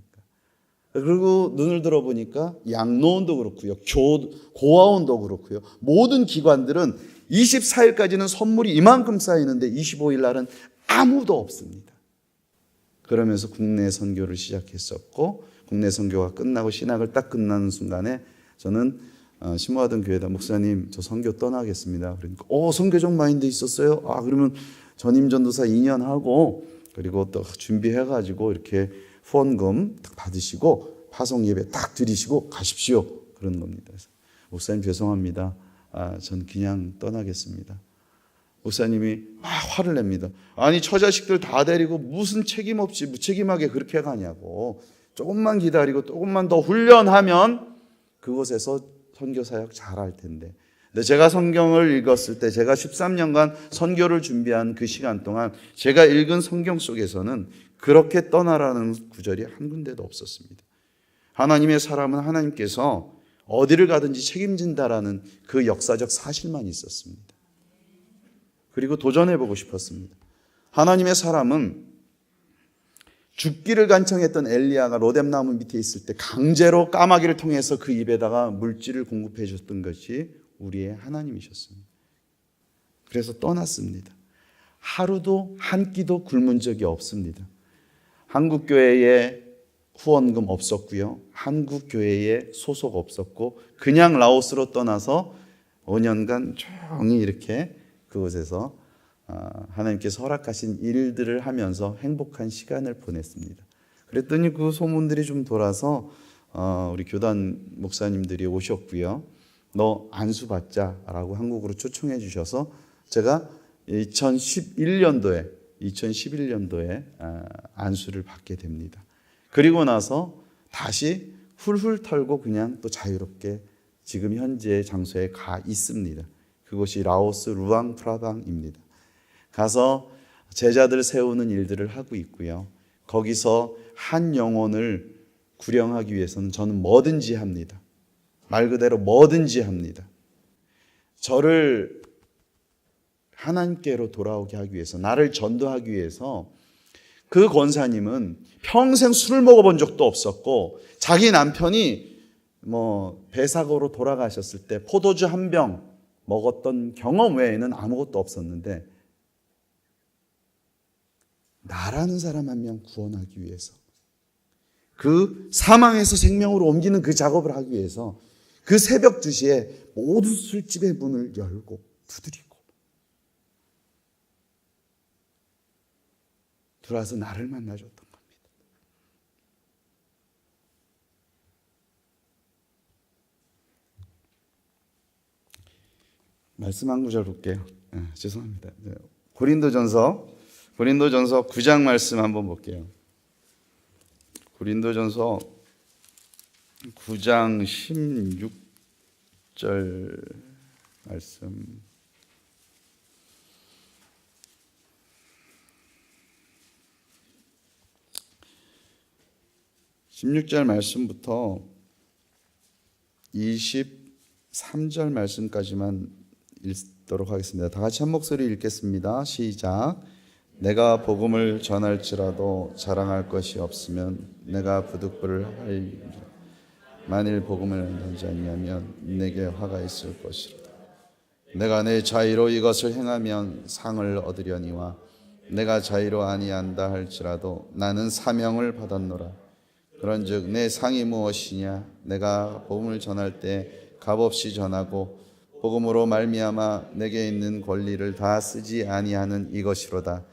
그리고 눈을 들어보니까 양로원도 그렇고요. 고아원도 그렇고요. 모든 기관들은 24일까지는 선물이 이만큼 쌓이는데 25일 날은 아무도 없습니다. 그러면서 국내 선교를 시작했었고 국내 선교가 끝나고 신학을 딱 끝나는 순간에 저는 심호하던 교회다 목사님 저 선교 떠나겠습니다. 그러니까 선교적 마인드 있었어요. 그러면 전임 전도사 2년 하고 그리고 또 준비해가지고 이렇게 후원금 딱 받으시고 파송 예배 딱 드리시고 가십시오. 그런 겁니다. 그래서 목사님 죄송합니다. 전 그냥 떠나겠습니다. 목사님이 화를 냅니다. 아니 처자식들 다 데리고 무슨 책임 없이 무책임하게 그렇게 가냐고. 조금만 기다리고 조금만 더 훈련하면 그곳에서 선교사역 잘할 텐데. 근데 제가 성경을 읽었을 때 제가 13년간 선교를 준비한 그 시간 동안 제가 읽은 성경 속에서는 그렇게 떠나라는 구절이 한 군데도 없었습니다. 하나님의 사람은 하나님께서 어디를 가든지 책임진다라는 그 역사적 사실만 있었습니다. 그리고 도전해보고 싶었습니다. 하나님의 사람은 죽기를 간청했던 엘리야가 로뎀나무 밑에 있을 때 강제로 까마귀를 통해서 그 입에다가 물질을 공급해 줬던 것이 우리의 하나님이셨습니다. 그래서 떠났습니다. 하루도 한 끼도 굶은 적이 없습니다. 한국교회에 후원금 없었고요. 한국교회에 소속 없었고 그냥 라오스로 떠나서 5년간 조용히 이렇게 그곳에서 하나님께서 허락하신 일들을 하면서 행복한 시간을 보냈습니다. 그랬더니 그 소문들이 좀 돌아서 우리 교단 목사님들이 오셨고요. 너 안수 받자라고 한국으로 초청해 주셔서 제가 2011년도에 안수를 받게 됩니다. 그리고 나서 다시 훌훌 털고 그냥 또 자유롭게 지금 현재 장소에 가 있습니다. 그곳이 라오스 루앙 프라방입니다. 가서 제자들 세우는 일들을 하고 있고요. 거기서 한 영혼을 구령하기 위해서는 저는 뭐든지 합니다. 말 그대로 뭐든지 합니다. 저를 하나님께로 돌아오게 하기 위해서, 나를 전도하기 위해서 그 권사님은 평생 술을 먹어본 적도 없었고 자기 남편이 배사고로 돌아가셨을 때 포도주 한 병 먹었던 경험 외에는 아무것도 없었는데 나라는 사람 한 명 구원하기 위해서 그 사망에서 생명으로 옮기는 그 작업을 하기 위해서 그 새벽 2시에 모든 술집의 문을 열고 두드리고 들어와서 나를 만나줬던 겁니다. 말씀 한 구절 볼게요. 죄송합니다. 고린도전서 9장 말씀 한번 볼게요. 고린도전서 9장 16절 말씀. (16절) 말씀부터 23절 말씀까지만 읽도록 하겠습니다. 다 같이 한 목소리 읽겠습니다. 시작. 내가 복음을 전할지라도 자랑할 것이 없으면 내가 부득불을 하리라. 만일 복음을 전하지 아니하면 내게 화가 있을 것이로다. 내가 내 자의로 이것을 행하면 상을 얻으려니와 내가 자의로 아니한다 할지라도 나는 사명을 받았노라. 그런즉 내 상이 무엇이냐? 내가 복음을 전할 때 값없이 전하고 복음으로 말미암아 내게 있는 권리를 다 쓰지 아니하는 이것이로다.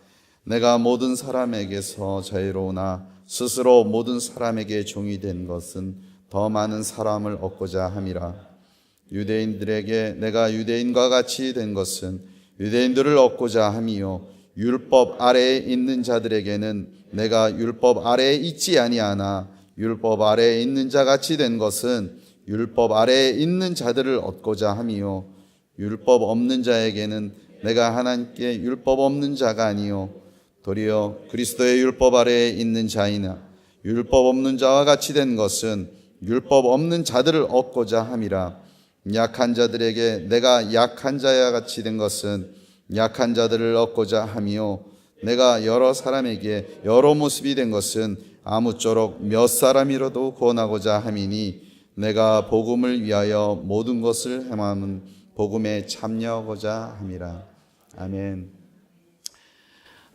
내가 모든 사람에게서 자유로우나 스스로 모든 사람에게 종이 된 것은 더 많은 사람을 얻고자 함이라. 유대인들에게 내가 유대인과 같이 된 것은 유대인들을 얻고자 함이요 율법 아래에 있는 자들에게는 내가 율법 아래에 있지 아니하나 율법 아래에 있는 자 같이 된 것은 율법 아래에 있는 자들을 얻고자 함이요 율법 없는 자에게는 내가 하나님께 율법 없는 자가 아니요 도리어 그리스도의 율법 아래에 있는 자이나 율법 없는 자와 같이 된 것은 율법 없는 자들을 얻고자 함이라. 약한 자들에게 내가 약한 자와 같이 된 것은 약한 자들을 얻고자 함이요 내가 여러 사람에게 여러 모습이 된 것은 아무쪼록 몇 사람이라도 구원하고자 함이니 내가 복음을 위하여 모든 것을 행함은 복음에 참여하고자 함이라. 아멘.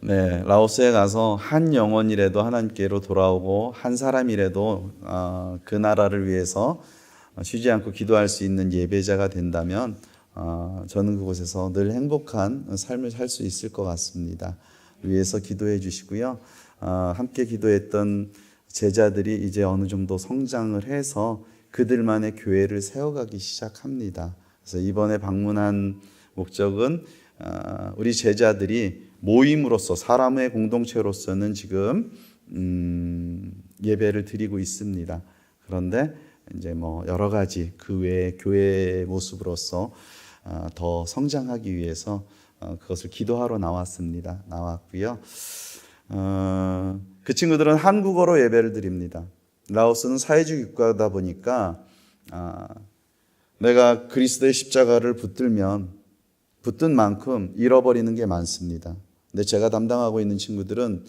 네, 라오스에 가서 한 영혼이라도 하나님께로 돌아오고 한 사람이라도 그 나라를 위해서 쉬지 않고 기도할 수 있는 예배자가 된다면 저는 그곳에서 늘 행복한 삶을 살 수 있을 것 같습니다. 위해서 기도해 주시고요. 함께 기도했던 제자들이 이제 어느 정도 성장을 해서 그들만의 교회를 세워가기 시작합니다. 그래서 이번에 방문한 목적은 우리 제자들이 모임으로서 사람의 공동체로서는 지금 예배를 드리고 있습니다. 그런데 이제 뭐 여러 가지 그 외의 교회의 모습으로서 더 성장하기 위해서 그것을 기도하러 나왔고요. 그 친구들은 한국어로 예배를 드립니다. 라오스는 사회주의 국가다 보니까 내가 그리스도의 십자가를 붙든 만큼 잃어버리는 게 많습니다. 근데 제가 담당하고 있는 친구들은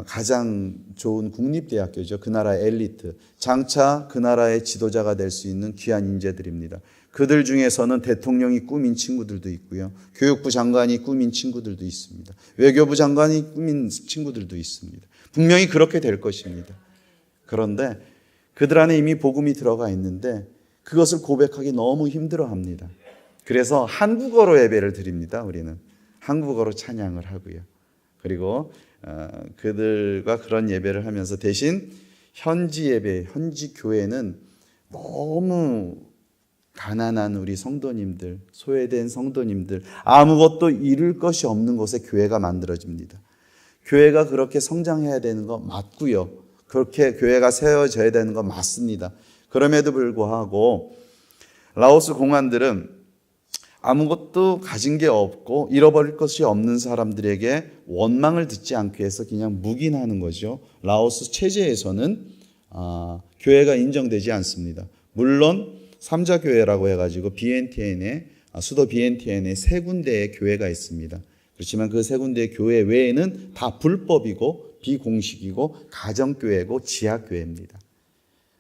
가장 좋은 국립대학교죠. 그 나라의 엘리트, 장차 그 나라의 지도자가 될 수 있는 귀한 인재들입니다. 그들 중에서는 대통령이 꿈인 친구들도 있고요. 교육부 장관이 꿈인 친구들도 있습니다. 외교부 장관이 꿈인 친구들도 있습니다. 분명히 그렇게 될 것입니다. 그런데 그들 안에 이미 복음이 들어가 있는데 그것을 고백하기 너무 힘들어합니다. 그래서 한국어로 예배를 드립니다. 우리는 한국어로 찬양을 하고요. 그리고 그들과 그런 예배를 하면서 대신 현지 예배, 현지 교회는 너무 가난한 우리 성도님들, 소외된 성도님들, 아무것도 잃을 것이 없는 곳에 교회가 만들어집니다. 교회가 그렇게 성장해야 되는 거 맞고요. 그렇게 교회가 세워져야 되는 거 맞습니다. 그럼에도 불구하고 라오스 공안들은 아무것도 가진 게 없고 잃어버릴 것이 없는 사람들에게 원망을 듣지 않기 위해서 그냥 묵인하는 거죠. 라오스 체제에서는 교회가 인정되지 않습니다. 물론 삼자교회라고 해가지고 수도 비엔티엔에 3군데의 교회가 있습니다. 그렇지만 그 3군데의 교회 외에는 다 불법이고 비공식이고 가정교회고 지하교회입니다.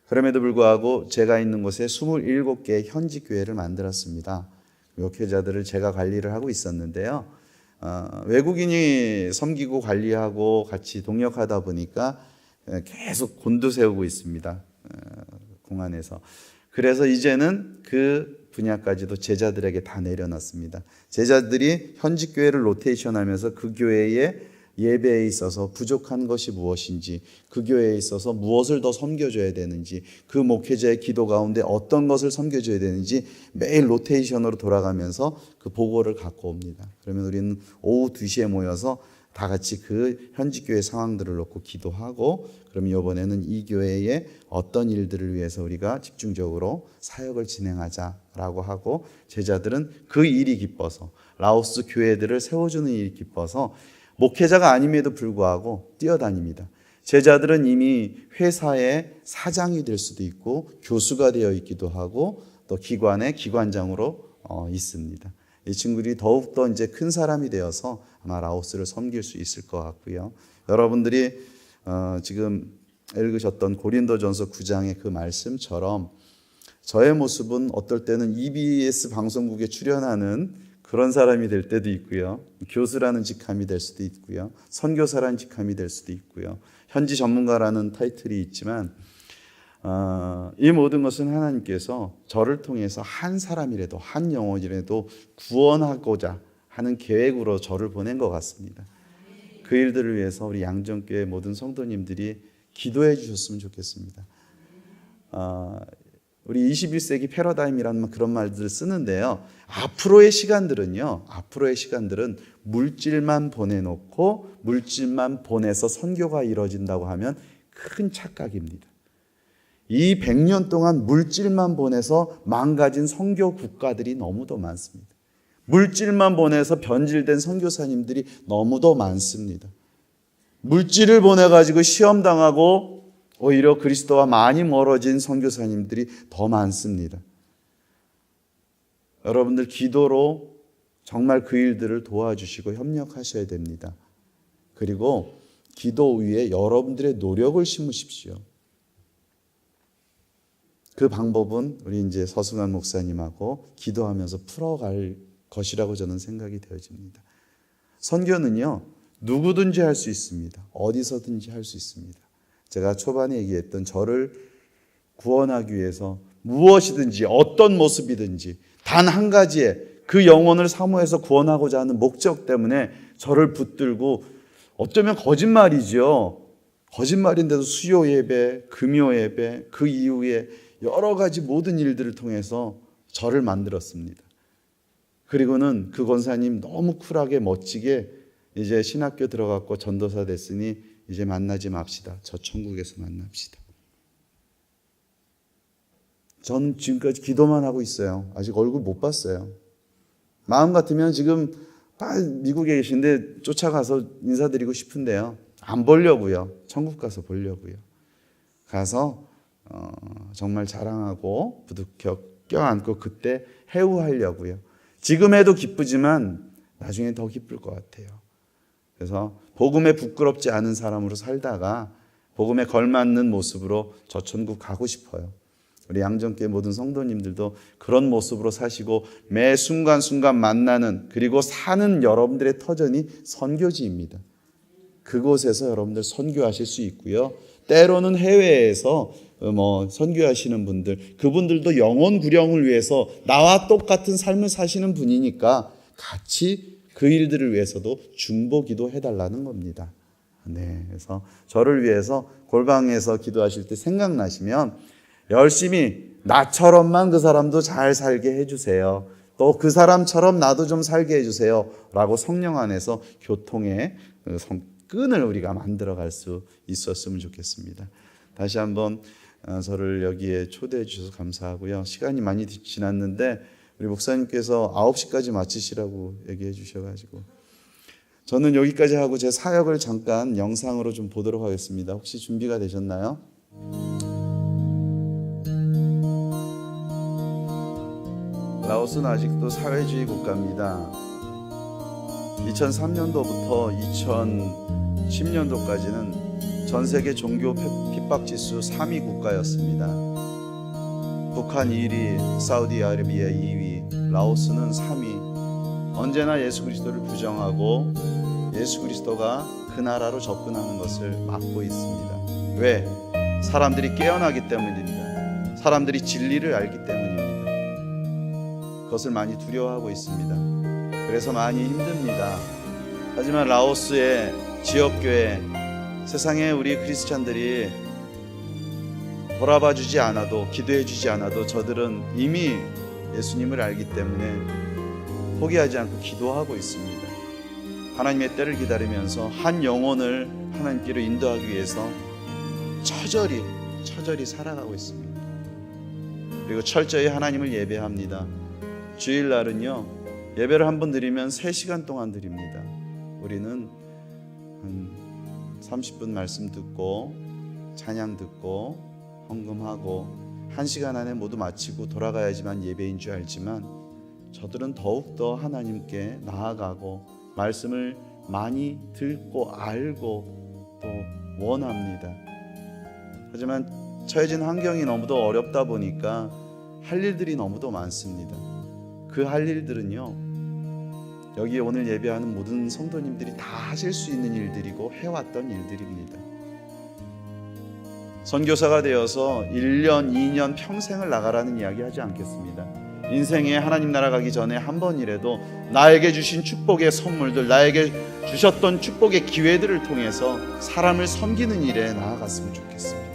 그럼에도 불구하고 제가 있는 곳에 27개의 현지 교회를 만들었습니다. 목회자들을 제가 관리를 하고 있었는데요. 외국인이 섬기고 관리하고 같이 동역하다 보니까 계속 곤두세우고 있습니다. 공안에서. 그래서 이제는 그 분야까지도 제자들에게 다 내려놨습니다. 제자들이 현직 교회를 로테이션하면서 그 교회의 예배에 있어서 부족한 것이 무엇인지, 그 교회에 있어서 무엇을 더 섬겨줘야 되는지, 그 목회자의 기도 가운데 어떤 것을 섬겨줘야 되는지 매일 로테이션으로 돌아가면서 그 보고를 갖고 옵니다. 그러면 우리는 오후 2시에 모여서 다 같이 그 현직 교회 상황들을 놓고 기도하고, 그럼 이번에는 이 교회의 어떤 일들을 위해서 우리가 집중적으로 사역을 진행하자라고 하고, 제자들은 그 일이 기뻐서, 라오스 교회들을 세워주는 일이 기뻐서 목회자가 아님에도 불구하고 뛰어다닙니다. 제자들은 이미 회사의 사장이 될 수도 있고 교수가 되어 있기도 하고 또 기관의 기관장으로 있습니다. 이 친구들이 더욱더 이제 큰 사람이 되어서 아마 라오스를 섬길 수 있을 것 같고요. 여러분들이 지금 읽으셨던 고린도전서 9장의 그 말씀처럼 저의 모습은 어떨 때는 EBS 방송국에 출연하는 그런 사람이 될 때도 있고요. 교수라는 직함이 될 수도 있고요. 선교사라는 직함이 될 수도 있고요. 현지 전문가라는 타이틀이 있지만 이 모든 것은 하나님께서 저를 통해서 한 사람이라도, 한 영혼이라도 구원하고자 하는 계획으로 저를 보낸 것 같습니다. 그 일들을 위해서 우리 양정교회 모든 성도님들이 기도해 주셨으면 좋겠습니다. 우리 21세기 패러다임이라는 그런 말들을 쓰는데요. 앞으로의 시간들은 물질만 보내놓고 물질만 보내서 선교가 이루어진다고 하면 큰 착각입니다. 이 100년 동안 물질만 보내서 망가진 선교 국가들이 너무도 많습니다. 물질만 보내서 변질된 선교사님들이 너무도 많습니다. 물질을 보내가지고 시험당하고 오히려 그리스도와 많이 멀어진 선교사님들이 더 많습니다. 여러분들 기도로 정말 그 일들을 도와주시고 협력하셔야 됩니다. 그리고 기도 위에 여러분들의 노력을 심으십시오. 그 방법은 우리 이제 서승환 목사님하고 기도하면서 풀어갈 것이라고 저는 생각이 되어집니다. 선교는요, 누구든지 할 수 있습니다. 어디서든지 할 수 있습니다. 제가 초반에 얘기했던 저를 구원하기 위해서 무엇이든지 어떤 모습이든지 단 한 가지의 그 영혼을 사모해서 구원하고자 하는 목적 때문에 저를 붙들고, 어쩌면 거짓말이죠. 거짓말인데도 수요 예배, 금요 예배, 그 이후에 여러 가지 모든 일들을 통해서 저를 만들었습니다. 그리고는 그 권사님 너무 쿨하게 멋지게 이제 신학교 들어갔고 전도사 됐으니 이제 만나지 맙시다. 저 천국에서 만납시다. 저는 지금까지 기도만 하고 있어요. 아직 얼굴 못 봤어요. 마음 같으면 지금 미국에 계신데 쫓아가서 인사드리고 싶은데요. 안 보려고요. 천국 가서 보려고요. 가서 정말 자랑하고 부득 껴안고 그때 해우하려고요. 지금 해도 기쁘지만 나중에 더 기쁠 것 같아요. 그래서 복음에 부끄럽지 않은 사람으로 살다가 복음에 걸맞는 모습으로 저 천국 가고 싶어요. 우리 양정교회 모든 성도님들도 그런 모습으로 사시고 매 순간순간 만나는, 그리고 사는 여러분들의 터전이 선교지입니다. 그곳에서 여러분들 선교하실 수 있고요. 때로는 해외에서 선교하시는 분들, 그분들도 영혼 구령을 위해서 나와 똑같은 삶을 사시는 분이니까 같이 그 일들을 위해서도 중보기도 해달라는 겁니다. 네, 그래서 저를 위해서 골방에서 기도하실 때 생각나시면 열심히 나처럼만 그 사람도 잘 살게 해주세요. 또 그 사람처럼 나도 좀 살게 해주세요. 라고 성령 안에서 교통의 끈을 우리가 만들어갈 수 있었으면 좋겠습니다. 다시 한번 저를 여기에 초대해 주셔서 감사하고요. 시간이 많이 지났는데 우리 목사님께서 9시까지 마치시라고 얘기해 주셔가지고 저는 여기까지 하고 제 사역을 잠깐 영상으로 좀 보도록 하겠습니다. 혹시 준비가 되셨나요? 라오스는 아직도 사회주의 국가입니다. 2003년도부터 2010년도까지는 전 세계 종교 핍박 지수 3위 국가였습니다. 북한 1위, 사우디아라비아 2위, 라오스는 3위. 언제나 예수 그리스도를 부정하고 예수 그리스도가 그 나라로 접근하는 것을 막고 있습니다. 왜? 사람들이 깨어나기 때문입니다. 사람들이 진리를 알기 때문입니다. 그것을 많이 두려워하고 있습니다. 그래서 많이 힘듭니다. 하지만 라오스의 지역교회, 세상에 우리 크리스찬들이 돌아봐 주지 않아도, 기도해 주지 않아도 저들은 이미 예수님을 알기 때문에 포기하지 않고 기도하고 있습니다. 하나님의 때를 기다리면서 한 영혼을 하나님께로 인도하기 위해서 처절히 살아가고 있습니다. 그리고 철저히 하나님을 예배합니다. 주일날은요, 예배를 한 번 드리면 3시간 동안 드립니다. 우리는 한 30분 말씀 듣고 찬양 듣고 헌금하고 1시간 안에 모두 마치고 돌아가야지만 예배인 줄 알지만, 저들은 더욱더 하나님께 나아가고 말씀을 많이 듣고 알고 또 원합니다. 하지만 처해진 환경이 너무도 어렵다 보니까 할 일들이 너무도 많습니다. 그 할 일들은요, 여기 오늘 예배하는 모든 성도님들이 다 하실 수 있는 일들이고 해왔던 일들입니다. 선교사가 되어서 1년, 2년, 평생을 나가라는 이야기 하지 않겠습니다. 인생에 하나님 나라 가기 전에 한 번이라도 나에게 주신 축복의 선물들, 나에게 주셨던 축복의 기회들을 통해서 사람을 섬기는 일에 나아갔으면 좋겠습니다.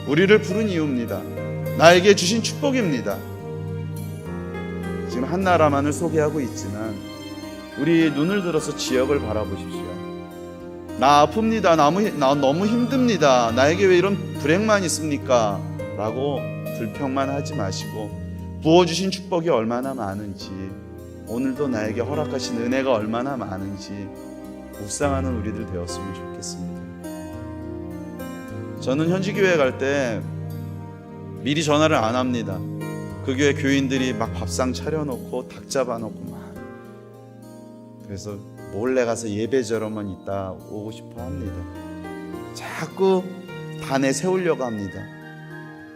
우리를 부른 이유입니다. 나에게 주신 축복입니다. 지금 한 나라만을 소개하고 있지만 우리 눈을 들어서 지역을 바라보십시오. 나 아픕니다. 나 너무 힘듭니다. 나에게 왜 이런 불행만 있습니까? 라고 불평만 하지 마시고 부어주신 축복이 얼마나 많은지, 오늘도 나에게 허락하신 은혜가 얼마나 많은지 묵상하는 우리들 되었으면 좋겠습니다. 저는 현지교회 갈 때 미리 전화를 안 합니다. 그 교회 교인들이 막 밥상 차려놓고 닭 잡아놓고 막, 그래서 몰래 가서 예배저러만 있다 오고 싶어 합니다. 자꾸 단에 세우려고 합니다.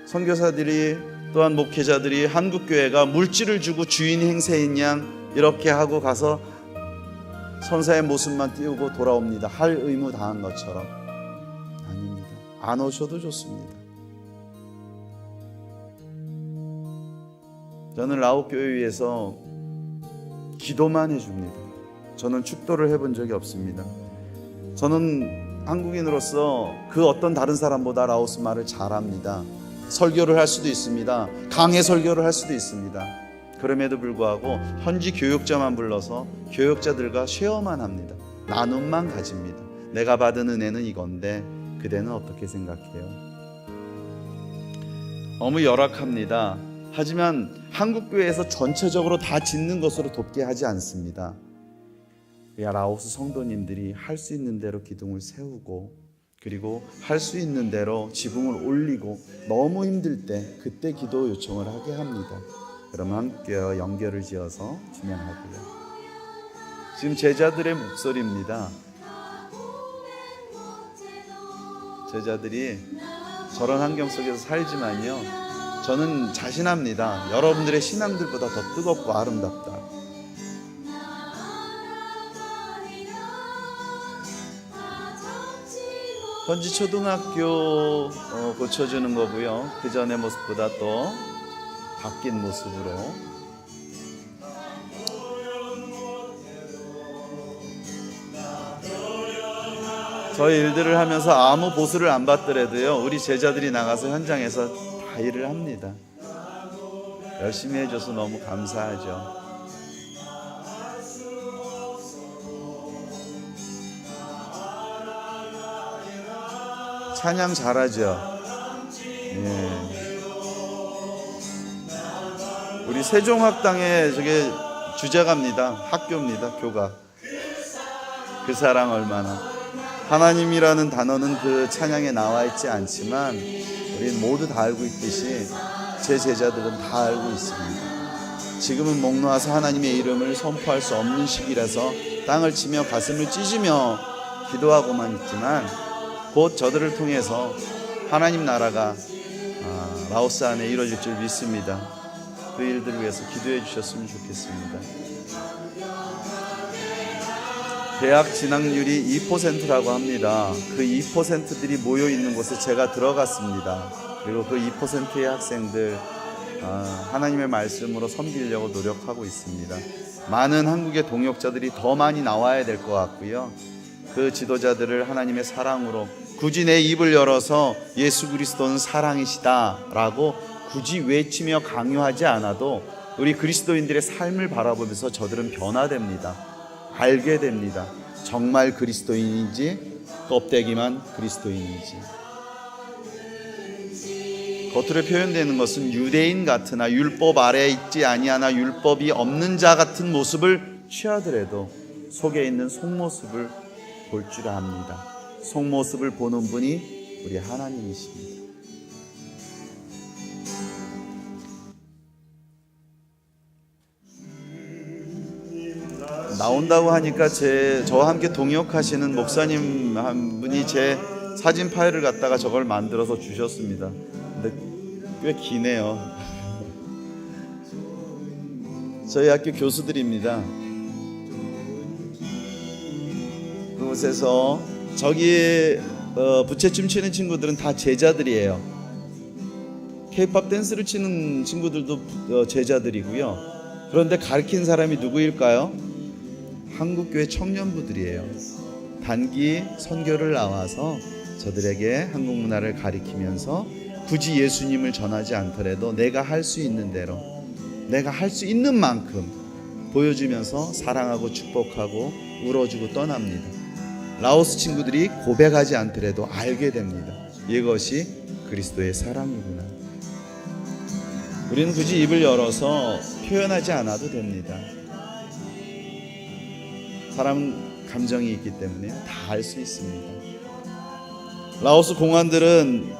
선교사들이 또한 목회자들이 한국교회가 물질을 주고 주인 행세인 양 이렇게 하고 가서 선사의 모습만 띄우고 돌아옵니다. 할 의무 다한 것처럼. 아닙니다. 안 오셔도 좋습니다. 저는 라오교회 위해서 기도만 해줍니다. 저는 축도를 해본 적이 없습니다. 저는 한국인으로서 그 어떤 다른 사람보다 라오스 말을 잘합니다. 설교를 할 수도 있습니다. 강해 설교를 할 수도 있습니다. 그럼에도 불구하고 현지 교육자만 불러서 교육자들과 쉐어만 합니다. 나눔만 가집니다. 내가 받은 은혜는 이건데 그대는 어떻게 생각해요? 너무 열악합니다. 하지만 한국교회에서 전체적으로 다 짓는 것으로 돕게 하지 않습니다. 라오스 성도님들이 할 수 있는 대로 기둥을 세우고, 그리고 할 수 있는 대로 지붕을 올리고, 너무 힘들 때 그때 기도 요청을 하게 합니다. 그러면 함께 연결을 지어서 진행하고요. 지금 제자들의 목소리입니다. 제자들이 저런 환경 속에서 살지만요, 저는 자신합니다. 여러분들의 신앙들보다 더 뜨겁고 아름답다. 현지 초등학교 고쳐주는 거고요. 그 전의 모습보다 또 바뀐 모습으로. 저희 일들을 하면서 아무 보수를 안 받더라도요, 우리 제자들이 나가서 현장에서 다 일을 합니다. 열심히 해줘서 너무 감사하죠. 찬양 잘하죠. 예. 우리 세종학당에 저게 주제가입니다. 학교입니다. 교가. 그 사랑 얼마나. 하나님이라는 단어는 그 찬양에 나와 있지 않지만 우리는 모두 다 알고 있듯이 제 제자들은 다 알고 있습니다. 지금은 목 놓아서 하나님의 이름을 선포할 수 없는 시기라서 땅을 치며 가슴을 찢으며 기도하고만 있지만, 곧 저들을 통해서 하나님 나라가 라오스 안에 이루어질 줄 믿습니다. 그 일들을 위해서 기도해 주셨으면 좋겠습니다. 대학 진학률이 2%라고 합니다. 그 2%들이 모여 있는 곳에 제가 들어갔습니다. 그리고 그 2%의 학생들 하나님의 말씀으로 섬기려고 노력하고 있습니다. 많은 한국의 동역자들이 더 많이 나와야 될 것 같고요. 그 지도자들을 하나님의 사랑으로 굳이 내 입을 열어서 예수 그리스도는 사랑이시다라고 굳이 외치며 강요하지 않아도 우리 그리스도인들의 삶을 바라보면서 저들은 변화됩니다. 알게 됩니다. 정말 그리스도인인지 껍데기만 그리스도인인지. 겉으로 표현되는 것은 유대인 같으나 율법 아래에 있지 아니하나 율법이 없는 자 같은 모습을 취하더라도 속에 있는 속모습을 볼 줄 압니다. 속모습을 보는 분이 우리 하나님이십니다. 나온다고 하니까 저와 함께 동역하시는 목사님 한 분이 제 사진 파일을 갖다가 저걸 만들어서 주셨습니다. 근데 꽤 기네요. 저희 학교 교수들입니다. 그곳에서 저기 부채춤 추는 친구들은 다 제자들이에요. K-팝 댄스를 추는 친구들도 제자들이고요. 그런데 가르친 사람이 누구일까요? 한국교회 청년부들이에요. 단기 선교를 나와서 저들에게 한국 문화를 가르치면서 굳이 예수님을 전하지 않더라도 내가 할 수 있는 대로, 내가 할 수 있는 만큼 보여주면서 사랑하고 축복하고 울어주고 떠납니다. 라오스 친구들이 고백하지 않더라도 알게 됩니다. 이것이 그리스도의 사랑이구나. 우리는 굳이 입을 열어서 표현하지 않아도 됩니다. 사람은 감정이 있기 때문에 다 알 수 있습니다. 라오스 공안들은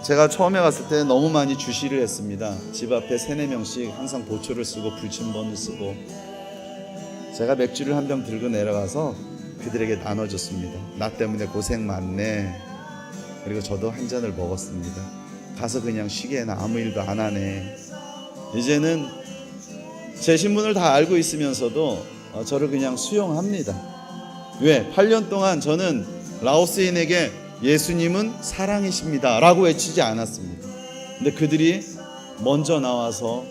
제가 처음에 갔을 때 너무 많이 주시를 했습니다. 집 앞에 3-4명씩 항상 보초를 쓰고 불침번을 쓰고, 제가 맥주를 한 병 들고 내려가서 그들에게 나눠줬습니다. 나 때문에 고생 많네. 그리고 저도 한 잔을 먹었습니다. 가서 그냥 쉬게나 아무 일도 안 하네. 이제는 제 신분을 다 알고 있으면서도 저를 그냥 수용합니다. 왜? 8년 동안 저는 라오스인에게 예수님은 사랑이십니다 라고 외치지 않았습니다. 근데 그들이 먼저 나와서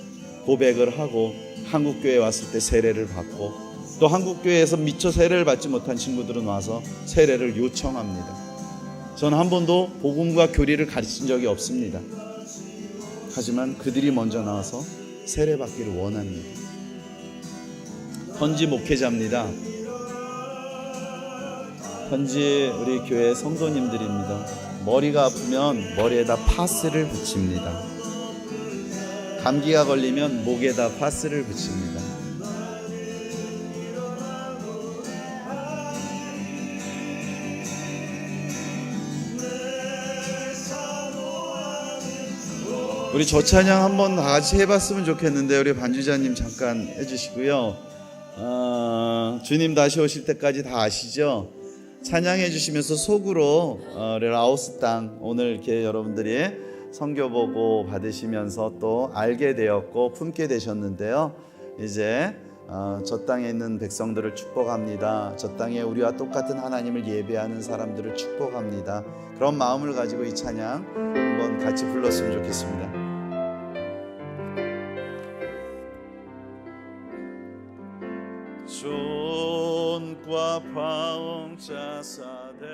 고백을 하고 한국교회에 왔을 때 세례를 받고, 또 한국교회에서 미처 세례를 받지 못한 친구들은 와서 세례를 요청합니다. 저는 한 번도 복음과 교리를 가르친 적이 없습니다. 하지만 그들이 먼저 나와서 세례 받기를 원합니다. 현지 목회자입니다. 현지 우리 교회 성도님들입니다. 머리가 아프면 머리에다 파스를 붙입니다. 감기가 걸리면 목에다 파스를 붙입니다. 우리 저 찬양 한번 다 같이 해봤으면 좋겠는데 우리 반주자님 잠깐 해주시고요. 주님 다시 오실 때까지 다 아시죠? 찬양해 주시면서 속으로 라오스 땅 오늘 이렇게 여러분들이 선교 보고 받으시면서 또 알게 되었고 품게 되셨는데요. 이제 저 땅에 있는 백성들을 축복합니다. 저 땅에 우리와 똑같은 하나님을 예배하는 사람들을 축복합니다. 그런 마음을 가지고 이 찬양 한번 같이 불렀으면 좋겠습니다. 존과 파옹 자사대